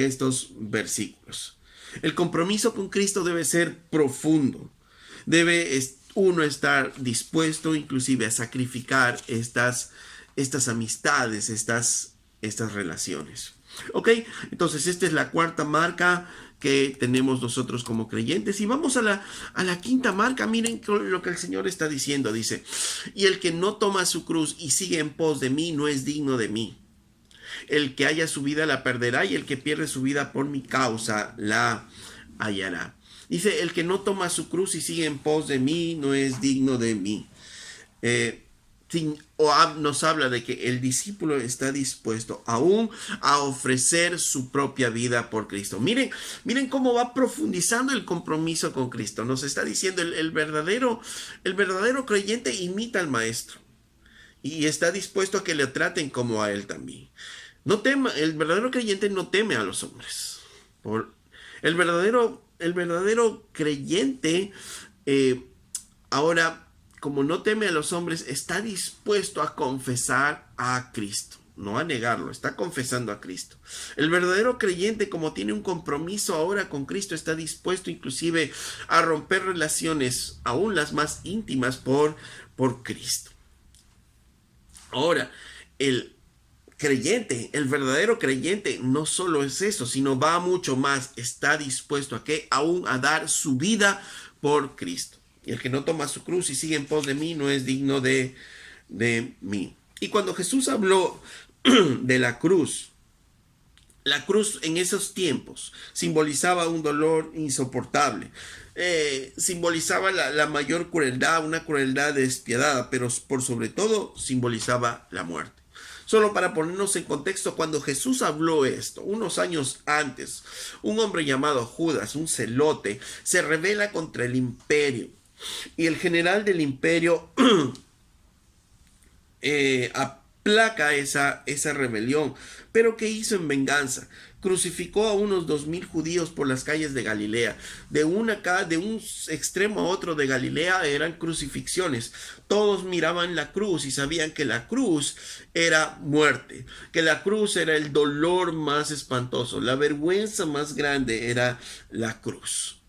estos versículos. El compromiso con Cristo debe ser profundo, debe uno estar dispuesto inclusive a sacrificar estas amistades, estas relaciones. Ok, entonces esta es la cuarta marca que tenemos nosotros como creyentes. Y vamos a la quinta marca. Miren lo que el Señor está diciendo. Dice, y el que no toma su cruz y sigue en pos de mí no es digno de mí. El que haya su vida la perderá, y el que pierde su vida por mi causa la hallará. Dice, el que no toma su cruz y sigue en pos de mí no es digno de mí. Nos habla de que el discípulo está dispuesto aún a ofrecer su propia vida por Cristo. Miren cómo va profundizando el compromiso con Cristo. Nos está diciendo el verdadero creyente imita al maestro y está dispuesto a que le traten como a él también. El verdadero creyente no teme a los hombres. El verdadero creyente ahora, como no teme a los hombres, está dispuesto a confesar a Cristo, no a negarlo, está confesando a Cristo. El verdadero creyente, como tiene un compromiso ahora con Cristo, está dispuesto inclusive a romper relaciones, aún las más íntimas, por Cristo. Ahora, el verdadero creyente no solo es eso, sino va mucho más. Está dispuesto a ¿qué? Aún a dar su vida por Cristo. Y el que no toma su cruz y sigue en pos de mí no es digno de mí. Y cuando Jesús habló de la cruz en esos tiempos simbolizaba un dolor insoportable. Simbolizaba la mayor crueldad, una crueldad despiadada, pero por sobre todo simbolizaba la muerte. Solo para ponernos en contexto, cuando Jesús habló esto, unos años antes, un hombre llamado Judas, un celote, se rebela contra el imperio. Y el general del imperio aplaca esa rebelión. Pero ¿qué hizo en venganza? Crucificó a unos 2000 judíos por las calles de Galilea. De un extremo a otro de Galilea eran crucifixiones. Todos miraban la cruz y sabían que la cruz era muerte, que la cruz era el dolor más espantoso, la vergüenza más grande era la cruz.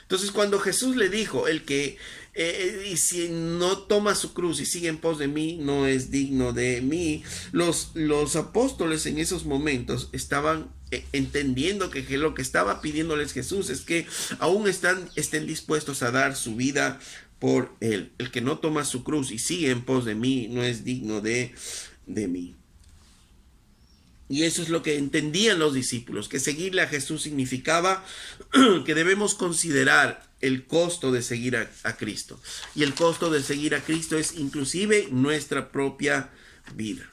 Entonces, cuando Jesús le dijo, y si no toma su cruz y sigue en pos de mí, no es digno de mí, los apóstoles en esos momentos estaban entendiendo que lo que estaba pidiéndoles Jesús es que aún estén dispuestos a dar su vida por él. El que no toma su cruz y sigue en pos de mí, no es digno de mí. Y eso es lo que entendían los discípulos, que seguirle a Jesús significaba que debemos considerar el costo de seguir a Cristo. Y el costo de seguir a Cristo es inclusive nuestra propia vida.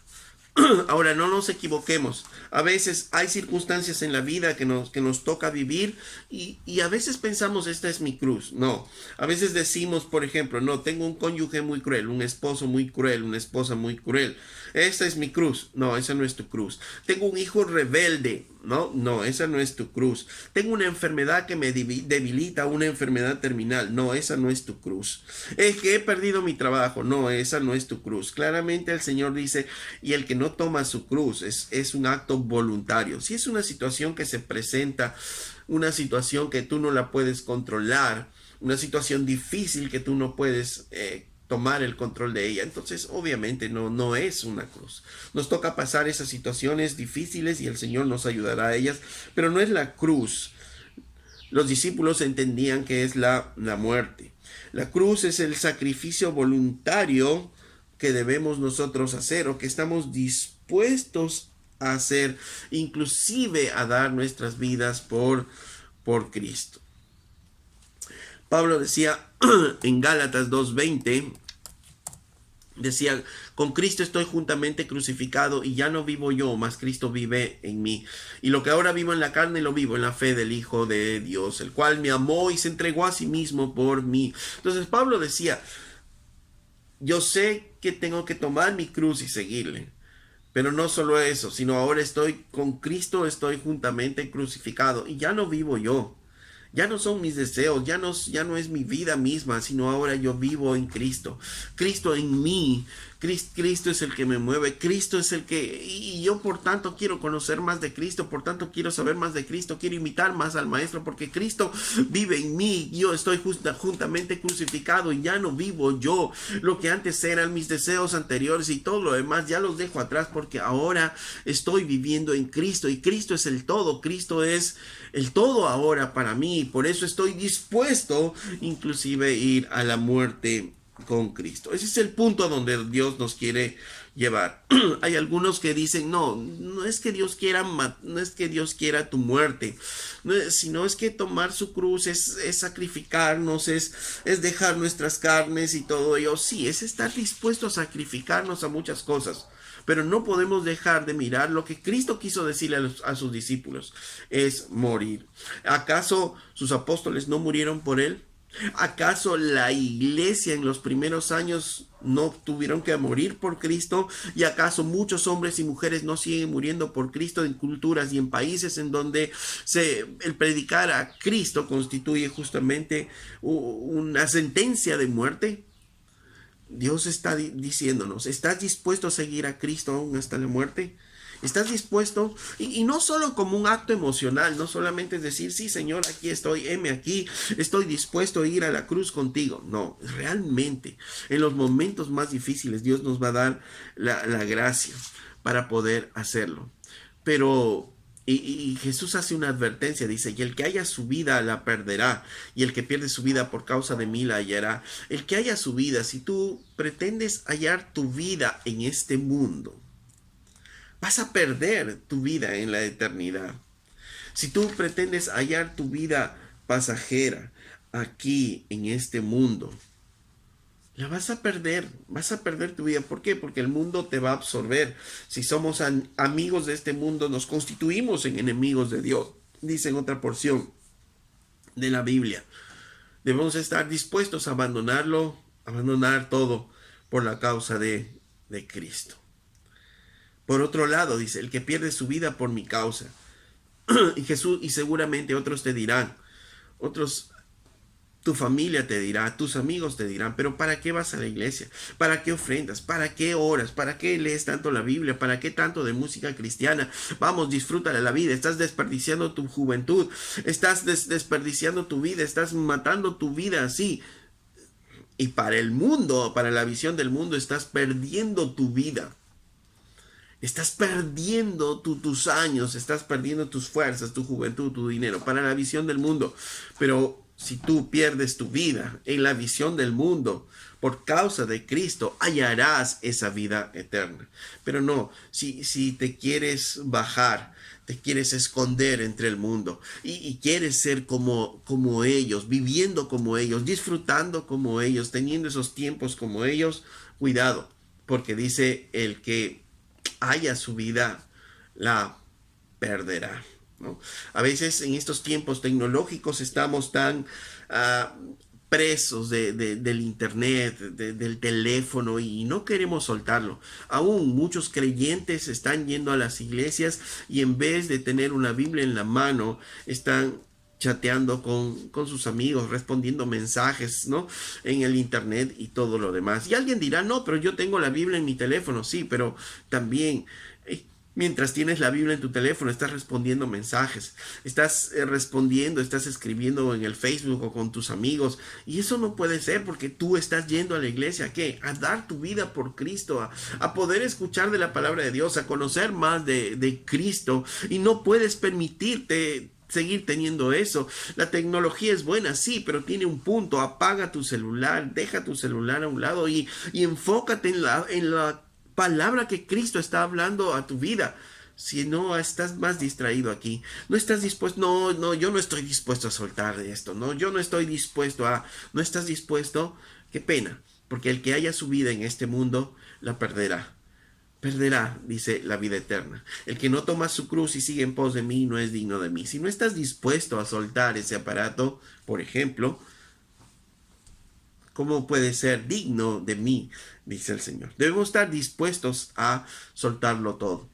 Ahora, no nos equivoquemos. A veces hay circunstancias en la vida que nos toca vivir y a veces pensamos, esta es mi cruz. No, a veces decimos, por ejemplo, no, tengo un cónyuge muy cruel, un esposo muy cruel, una esposa muy cruel. Esta es mi cruz. No, esa no es tu cruz. Tengo un hijo rebelde. No, esa no es tu cruz. Tengo una enfermedad que me debilita, una enfermedad terminal. No, esa no es tu cruz. Es que he perdido mi trabajo. No, esa no es tu cruz. Claramente el Señor dice, y el que no toma su cruz es un acto voluntario. Si es una situación que se presenta, una situación que tú no la puedes controlar, una situación difícil que tú no puedes tomar el control de ella, entonces obviamente no es una cruz. Nos toca pasar esas situaciones difíciles y el Señor nos ayudará a ellas, pero no es la cruz. Los discípulos entendían que es la muerte. La cruz es el sacrificio voluntario que debemos nosotros hacer o que estamos dispuestos a hacer, inclusive a dar nuestras vidas por Cristo. Pablo decía en Gálatas 2:20, decía, con Cristo estoy juntamente crucificado y ya no vivo yo, mas Cristo vive en mí. Y lo que ahora vivo en la carne lo vivo en la fe del Hijo de Dios, el cual me amó y se entregó a sí mismo por mí. Entonces Pablo decía, yo sé que tengo que tomar mi cruz y seguirle. Pero no solo eso, sino ahora estoy con Cristo, estoy juntamente crucificado y ya no vivo yo. Ya no son mis deseos, ya no es mi vida misma, sino ahora yo vivo en Cristo. Cristo en mí. Cristo es el que me mueve, Cristo es el que... Y yo por tanto quiero conocer más de Cristo, por tanto quiero saber más de Cristo, quiero imitar más al Maestro, porque Cristo vive en mí. Yo estoy juntamente crucificado y ya no vivo yo. Lo que antes eran mis deseos anteriores y todo lo demás, ya los dejo atrás, porque ahora estoy viviendo en Cristo y Cristo es el todo. Cristo es el todo ahora para mí. Por eso estoy dispuesto inclusive a ir a la muerte con Cristo. Ese es el punto a donde Dios nos quiere llevar. Hay algunos que dicen, no es que Dios quiera, no es que Dios quiera tu muerte, sino es que tomar su cruz es sacrificarnos, es dejar nuestras carnes y todo ello. Sí, es estar dispuesto a sacrificarnos a muchas cosas. Pero no podemos dejar de mirar lo que Cristo quiso decirle a sus discípulos, es morir. ¿Acaso sus apóstoles no murieron por él? ¿Acaso la iglesia en los primeros años no tuvieron que morir por Cristo? ¿Y acaso muchos hombres y mujeres no siguen muriendo por Cristo en culturas y en países en donde el predicar a Cristo constituye justamente una sentencia de muerte? Dios está diciéndonos, ¿estás dispuesto a seguir a Cristo aún hasta la muerte? ¿Estás dispuesto? Y no solo como un acto emocional, no solamente es decir, sí Señor, aquí estoy, heme aquí, estoy dispuesto a ir a la cruz contigo. No, realmente, en los momentos más difíciles Dios nos va a dar la gracia para poder hacerlo. Pero... Y Jesús hace una advertencia, dice, y el que haya su vida la perderá, y el que pierde su vida por causa de mí la hallará. El que haya su vida, si tú pretendes hallar tu vida en este mundo, vas a perder tu vida en la eternidad. Si tú pretendes hallar tu vida pasajera aquí en este mundo, la vas a perder tu vida. ¿Por qué? Porque el mundo te va a absorber. Si somos amigos de este mundo, nos constituimos en enemigos de Dios. Dice en otra porción de la Biblia. Debemos estar dispuestos a abandonarlo, abandonar todo por la causa de Cristo. Por otro lado, dice, el que pierde su vida por mi causa. Y Jesús, y seguramente otros te dirán, tu familia te dirá, tus amigos te dirán, pero ¿para qué vas a la iglesia? ¿Para qué ofrendas? ¿Para qué oras? ¿Para qué lees tanto la Biblia? ¿Para qué tanto de música cristiana? Vamos, disfruta de la vida. Estás desperdiciando tu juventud. Estás desperdiciando tu vida. Estás matando tu vida así. Y para el mundo, para la visión del mundo, estás perdiendo tu vida. Estás perdiendo tus años, estás perdiendo tus fuerzas, tu juventud, tu dinero, para la visión del mundo. Pero si tú pierdes tu vida en la visión del mundo, por causa de Cristo, hallarás esa vida eterna. Pero no, si te quieres bajar, te quieres esconder entre el mundo y quieres ser como ellos, viviendo como ellos, disfrutando como ellos, teniendo esos tiempos como ellos, cuidado, porque dice el que haya su vida, la perderá, ¿no? A veces en estos tiempos tecnológicos estamos tan presos del internet, del teléfono y no queremos soltarlo. Aún muchos creyentes están yendo a las iglesias y en vez de tener una Biblia en la mano, están chateando con sus amigos, respondiendo mensajes, ¿no? En el internet y todo lo demás. Y alguien dirá, no, pero yo tengo la Biblia en mi teléfono. Sí, pero también mientras tienes la Biblia en tu teléfono, estás respondiendo mensajes, estás respondiendo, estás escribiendo en el Facebook o con tus amigos. Y eso no puede ser porque tú estás yendo a la iglesia, ¿a qué? A dar tu vida por Cristo, a poder escuchar de la palabra de Dios, a conocer más de Cristo. Y no puedes permitirte seguir teniendo eso. La tecnología es buena, sí, pero tiene un punto. Apaga tu celular, deja tu celular a un lado y enfócate en la palabra que Cristo está hablando a tu vida. Si no estás más distraído aquí, no estás dispuesto, no, yo no estoy dispuesto a soltar de esto, no, yo no estoy dispuesto no estás dispuesto, qué pena, porque el que haya su vida en este mundo, la perderá. Perderá, dice, la vida eterna. El que no toma su cruz y sigue en pos de mí no es digno de mí. Si no estás dispuesto a soltar ese aparato, por ejemplo, ¿cómo puede ser digno de mí? Dice el Señor. Debemos estar dispuestos a soltarlo todo,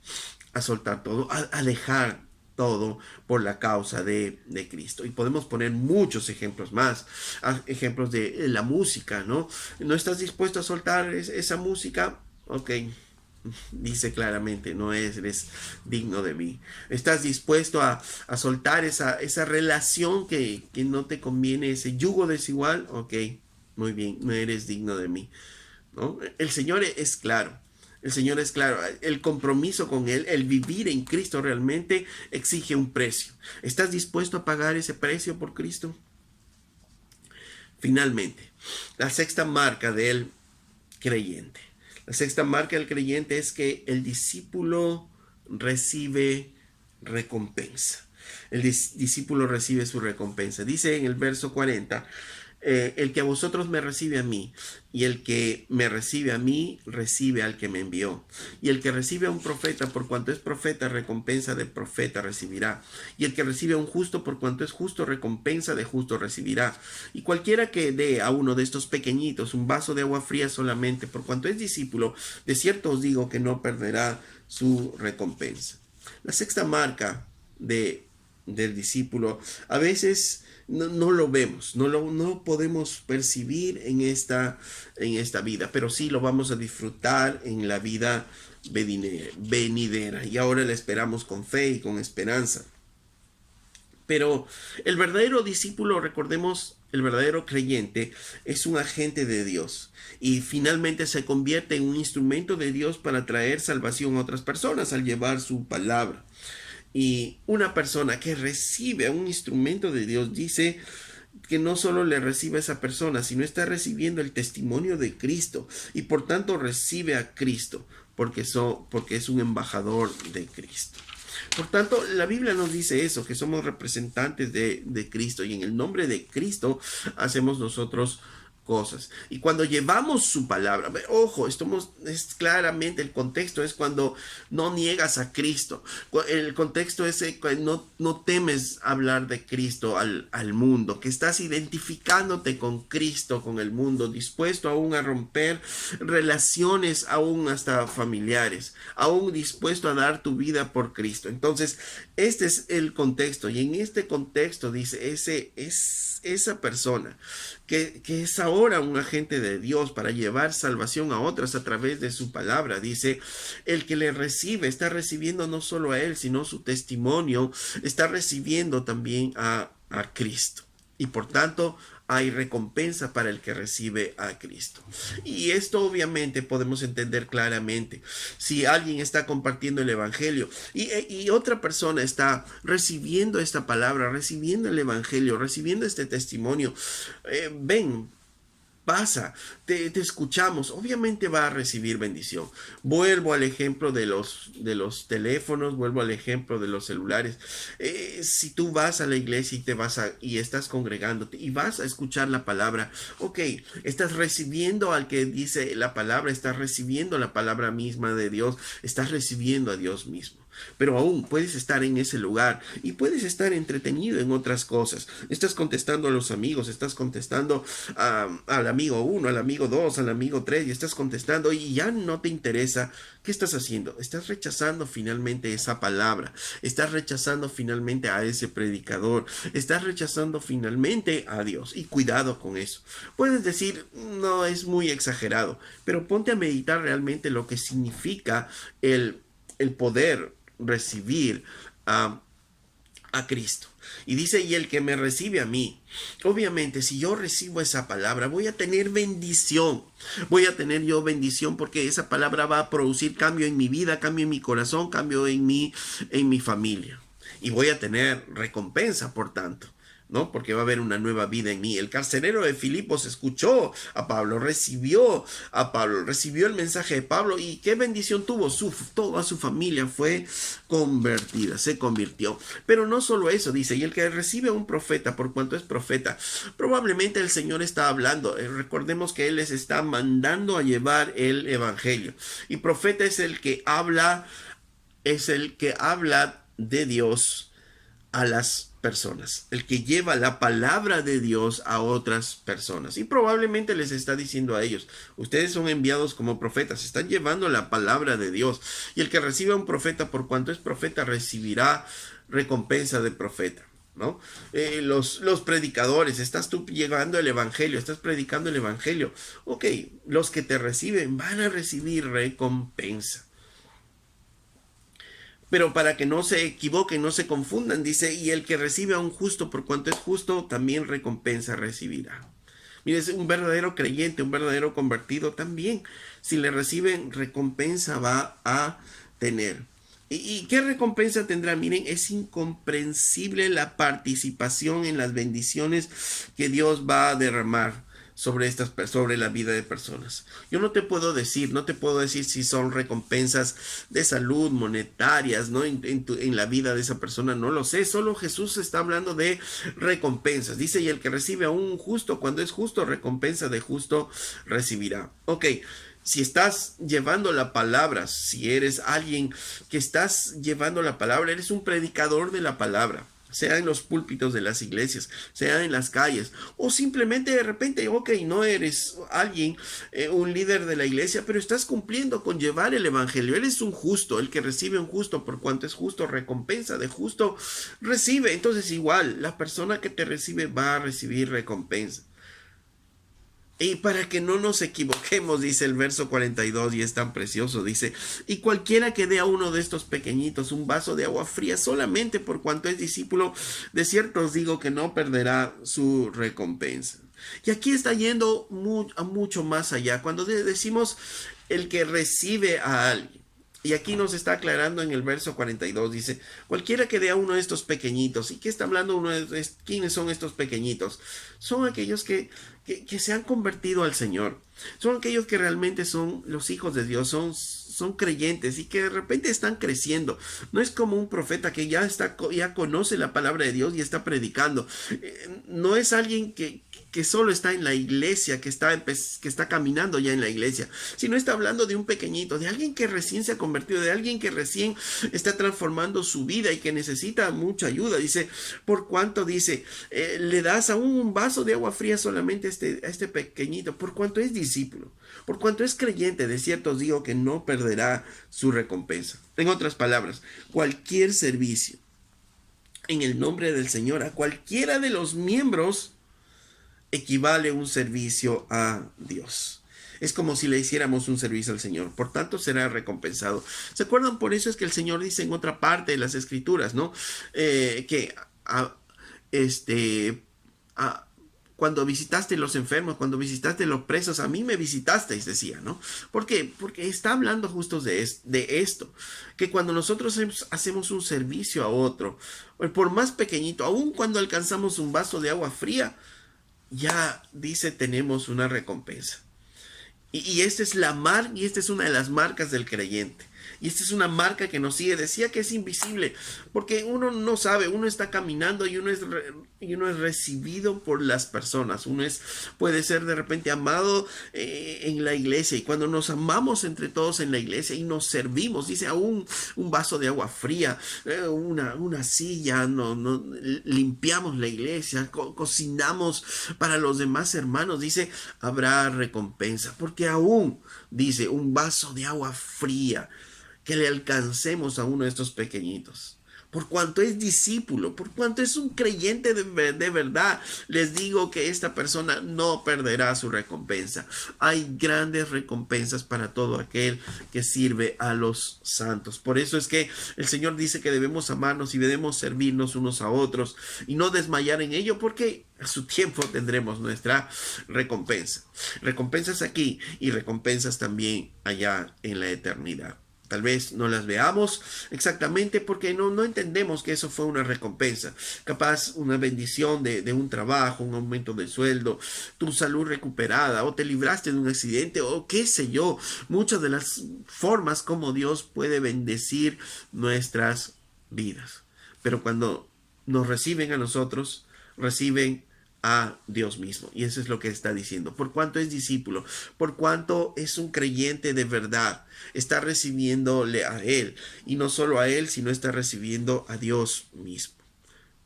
a soltar todo, a dejar todo por la causa de Cristo. Y podemos poner muchos ejemplos más, ejemplos de la música, ¿no? ¿No estás dispuesto a soltar esa música? Ok, dice claramente, no eres digno de mí. ¿Estás dispuesto a soltar esa relación que no te conviene, ese yugo desigual? Ok, muy bien, no eres digno de mí, ¿no? El Señor es claro. El Señor es claro, el compromiso con Él, el vivir en Cristo realmente exige un precio. ¿Estás dispuesto a pagar ese precio por Cristo? Finalmente, la sexta marca del creyente. La sexta marca del creyente es que el discípulo recibe recompensa. El discípulo recibe su recompensa. Dice en el verso 40, el que a vosotros me recibe a mí, y el que me recibe a mí, recibe al que me envió. Y el que recibe a un profeta, por cuanto es profeta, recompensa de profeta recibirá. Y el que recibe a un justo, por cuanto es justo, recompensa de justo recibirá. Y cualquiera que dé a uno de estos pequeñitos un vaso de agua fría solamente, por cuanto es discípulo, de cierto os digo que no perderá su recompensa. La sexta marca del discípulo, a veces no lo vemos, no podemos percibir en esta vida, pero sí lo vamos a disfrutar en la vida venidera, y ahora la esperamos con fe y con esperanza. Pero el verdadero discípulo, recordemos, el verdadero creyente es un agente de Dios y finalmente se convierte en un instrumento de Dios para traer salvación a otras personas al llevar su palabra. Y una persona que recibe a un instrumento de Dios dice que no solo le recibe a esa persona, sino está recibiendo el testimonio de Cristo y por tanto recibe a Cristo porque es un embajador de Cristo. Por tanto, la Biblia nos dice eso, que somos representantes de Cristo y en el nombre de Cristo hacemos nosotros cosas. Y cuando llevamos su palabra, ojo, es claramente el contexto, es cuando no niegas a Cristo. El contexto es que no temes hablar de Cristo al mundo, que estás identificándote con Cristo, con el mundo, dispuesto aún a romper relaciones, aún hasta familiares, aún dispuesto a dar tu vida por Cristo. Entonces, este es el contexto, y en este contexto dice, esa persona que es ahora un agente de Dios para llevar salvación a otras a través de su palabra. Dice, el que le recibe está recibiendo no solo a él, sino su testimonio, está recibiendo también a Cristo. Y por tanto, hay recompensa para el que recibe a Cristo. Y esto obviamente podemos entender claramente. Si alguien está compartiendo el Evangelio y otra persona está recibiendo esta palabra, recibiendo el Evangelio, recibiendo este testimonio, ven, pasa, te escuchamos, obviamente va a recibir bendición. Vuelvo al ejemplo de los teléfonos, vuelvo al ejemplo de los celulares. Si tú vas a la iglesia y estás congregándote y vas a escuchar la palabra, ok, estás recibiendo al que dice la palabra, estás recibiendo la palabra misma de Dios, estás recibiendo a Dios mismo. Pero aún puedes estar en ese lugar y puedes estar entretenido en otras cosas. Estás contestando a los amigos, estás contestando al amigo 1, al amigo 2, al amigo 3 y estás contestando y ya no te interesa. ¿Qué estás haciendo? Estás rechazando finalmente esa palabra, estás rechazando finalmente a ese predicador, estás rechazando finalmente a Dios. Y cuidado con eso. Puedes decir, no, es muy exagerado, pero ponte a meditar realmente lo que significa el poder recibir a Cristo. Y dice, y el que me recibe a mí, obviamente si yo recibo esa palabra voy a tener bendición, voy a tener yo bendición porque esa palabra va a producir cambio en mi vida, cambio en mi corazón, cambio en mi familia, y voy a tener recompensa por tanto, ¿no? Porque va a haber una nueva vida en mí. El carcelero de Filipos escuchó a Pablo, recibió el mensaje de Pablo y qué bendición tuvo. Toda su familia fue convertida, se convirtió. Pero no solo eso, dice, y el que recibe a un profeta, por cuanto es profeta, probablemente el Señor está hablando. Recordemos que Él les está mandando a llevar el evangelio. Y profeta es el que habla de Dios a las personas, el que lleva la palabra de Dios a otras personas, y probablemente les está diciendo a ellos, ustedes son enviados como profetas, están llevando la palabra de Dios, y el que recibe a un profeta, por cuanto es profeta, recibirá recompensa de profeta, ¿no? Los predicadores, estás tú llevando el evangelio, estás predicando el evangelio. Ok, los que te reciben van a recibir recompensa. Pero para que no se equivoquen, no se confundan, dice, y el que recibe a un justo por cuanto es justo, también recompensa recibirá. Mire, un verdadero creyente, un verdadero convertido también, si le reciben, recompensa va a tener. ¿Y qué recompensa tendrá? Miren, es incomprensible la participación en las bendiciones que Dios va a derramar sobre la vida de personas. Yo no te puedo decir, no te puedo decir si son recompensas de salud, monetarias, ¿no? En la vida de esa persona, no lo sé. Solo Jesús está hablando de recompensas. Dice, y el que recibe a un justo, cuando es justo, recompensa de justo recibirá. Ok. Si estás llevando la palabra, si eres alguien que estás llevando la palabra, eres un predicador de la palabra, sea en los púlpitos de las iglesias, sea en las calles, o simplemente de repente, ok, no eres alguien, un líder de la iglesia, pero estás cumpliendo con llevar el evangelio. Eres un justo, el que recibe un justo, por cuanto es justo, recompensa de justo recibe. Entonces igual, la persona que te recibe va a recibir recompensa. Y para que no nos equivoquemos, dice el verso 42, y es tan precioso, dice, y cualquiera que dé a uno de estos pequeñitos un vaso de agua fría solamente por cuanto es discípulo, de cierto os digo que no perderá su recompensa. Y aquí está yendo mucho más allá. Cuando decimos el que recibe a alguien, y aquí nos está aclarando en el verso 42, dice, cualquiera que dé a uno de estos pequeñitos. ¿Y qué está hablando quiénes son estos pequeñitos? Son aquellos que se han convertido al Señor. Son aquellos que realmente son los hijos de Dios, son creyentes y que de repente están creciendo. No es como un profeta que ya conoce la palabra de Dios y está predicando. No es alguien que solo está en la iglesia, que está caminando ya en la iglesia, sino está hablando de un pequeñito, de alguien que recién se ha convertido, de alguien que recién está transformando su vida y que necesita mucha ayuda. Dice, por cuanto dice, le das aún un vaso de agua fría solamente a este pequeñito, por cuanto es discípulo, por cuanto es creyente, de cierto os digo que no perderá su recompensa. En otras palabras, cualquier servicio en el nombre del Señor a cualquiera de los miembros equivale un servicio a Dios. Es como si le hiciéramos un servicio al Señor. Por tanto, será recompensado. ¿Se acuerdan? Por eso es que el Señor dice en otra parte de las Escrituras, ¿no? Cuando visitaste los enfermos, cuando visitaste los presos, a mí me visitasteis, decía, ¿no? ¿Por qué? Porque está hablando justo de esto, que cuando nosotros hacemos un servicio a otro, por más pequeñito, aun cuando alcanzamos un vaso de agua fría, ya dice tenemos una recompensa. Y esta es y esta es una de las marcas del creyente. Y esta es una marca que nos sigue. Decía que es invisible, porque uno no sabe, uno está caminando y uno es recibido por las personas. Puede ser de repente amado en la iglesia. Y cuando nos amamos entre todos en la iglesia y nos servimos, dice aún un vaso de agua fría, una silla, limpiamos la iglesia, cocinamos para los demás hermanos, dice, habrá recompensa. Porque aún, dice, un vaso de agua fría, que le alcancemos a uno de estos pequeñitos. Por cuanto es discípulo, por cuanto es un creyente de verdad, les digo que esta persona no perderá su recompensa. Hay grandes recompensas para todo aquel que sirve a los santos. Por eso es que el Señor dice que debemos amarnos y debemos servirnos unos a otros y no desmayar en ello, porque a su tiempo tendremos nuestra recompensa. Recompensas aquí y recompensas también allá en la eternidad. Tal vez no las veamos exactamente porque no entendemos que eso fue una recompensa. Capaz una bendición de un trabajo, un aumento de sueldo, tu salud recuperada, o te libraste de un accidente, o qué sé yo. Muchas de las formas como Dios puede bendecir nuestras vidas. Pero cuando nos reciben a nosotros, reciben a Dios mismo. Y eso es lo que está diciendo. Por cuanto es discípulo, por cuanto es un creyente de verdad, está recibiéndole a Él. Y no solo a Él, sino está recibiendo a Dios mismo.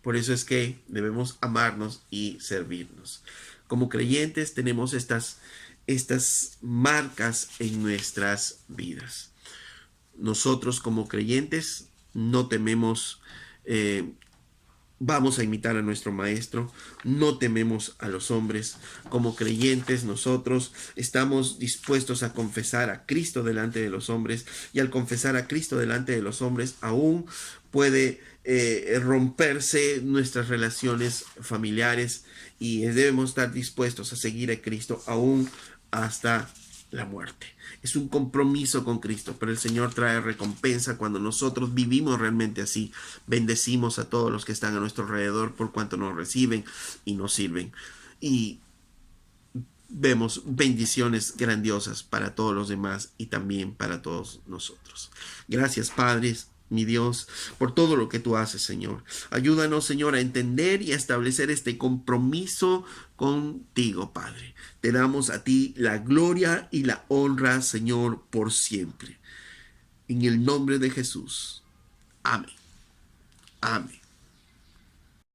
Por eso es que debemos amarnos y servirnos. Como creyentes tenemos estas marcas en nuestras vidas. Nosotros como creyentes no tememos Eh, Vamos a imitar a nuestro Maestro, no tememos a los hombres. Como creyentes nosotros estamos dispuestos a confesar a Cristo delante de los hombres, y al confesar a Cristo delante de los hombres aún puede romperse nuestras relaciones familiares, y debemos estar dispuestos a seguir a Cristo aún hasta la muerte. Es un compromiso con Cristo, pero el Señor trae recompensa cuando nosotros vivimos realmente así. Bendecimos a todos los que están a nuestro alrededor por cuanto nos reciben y nos sirven. Y vemos bendiciones grandiosas para todos los demás y también para todos nosotros. Gracias, Padres, mi Dios, por todo lo que tú haces, Señor. Ayúdanos, Señor, a entender y a establecer este compromiso contigo, Padre. Te damos a ti la gloria y la honra, Señor, por siempre. En el nombre de Jesús. Amén. Amén.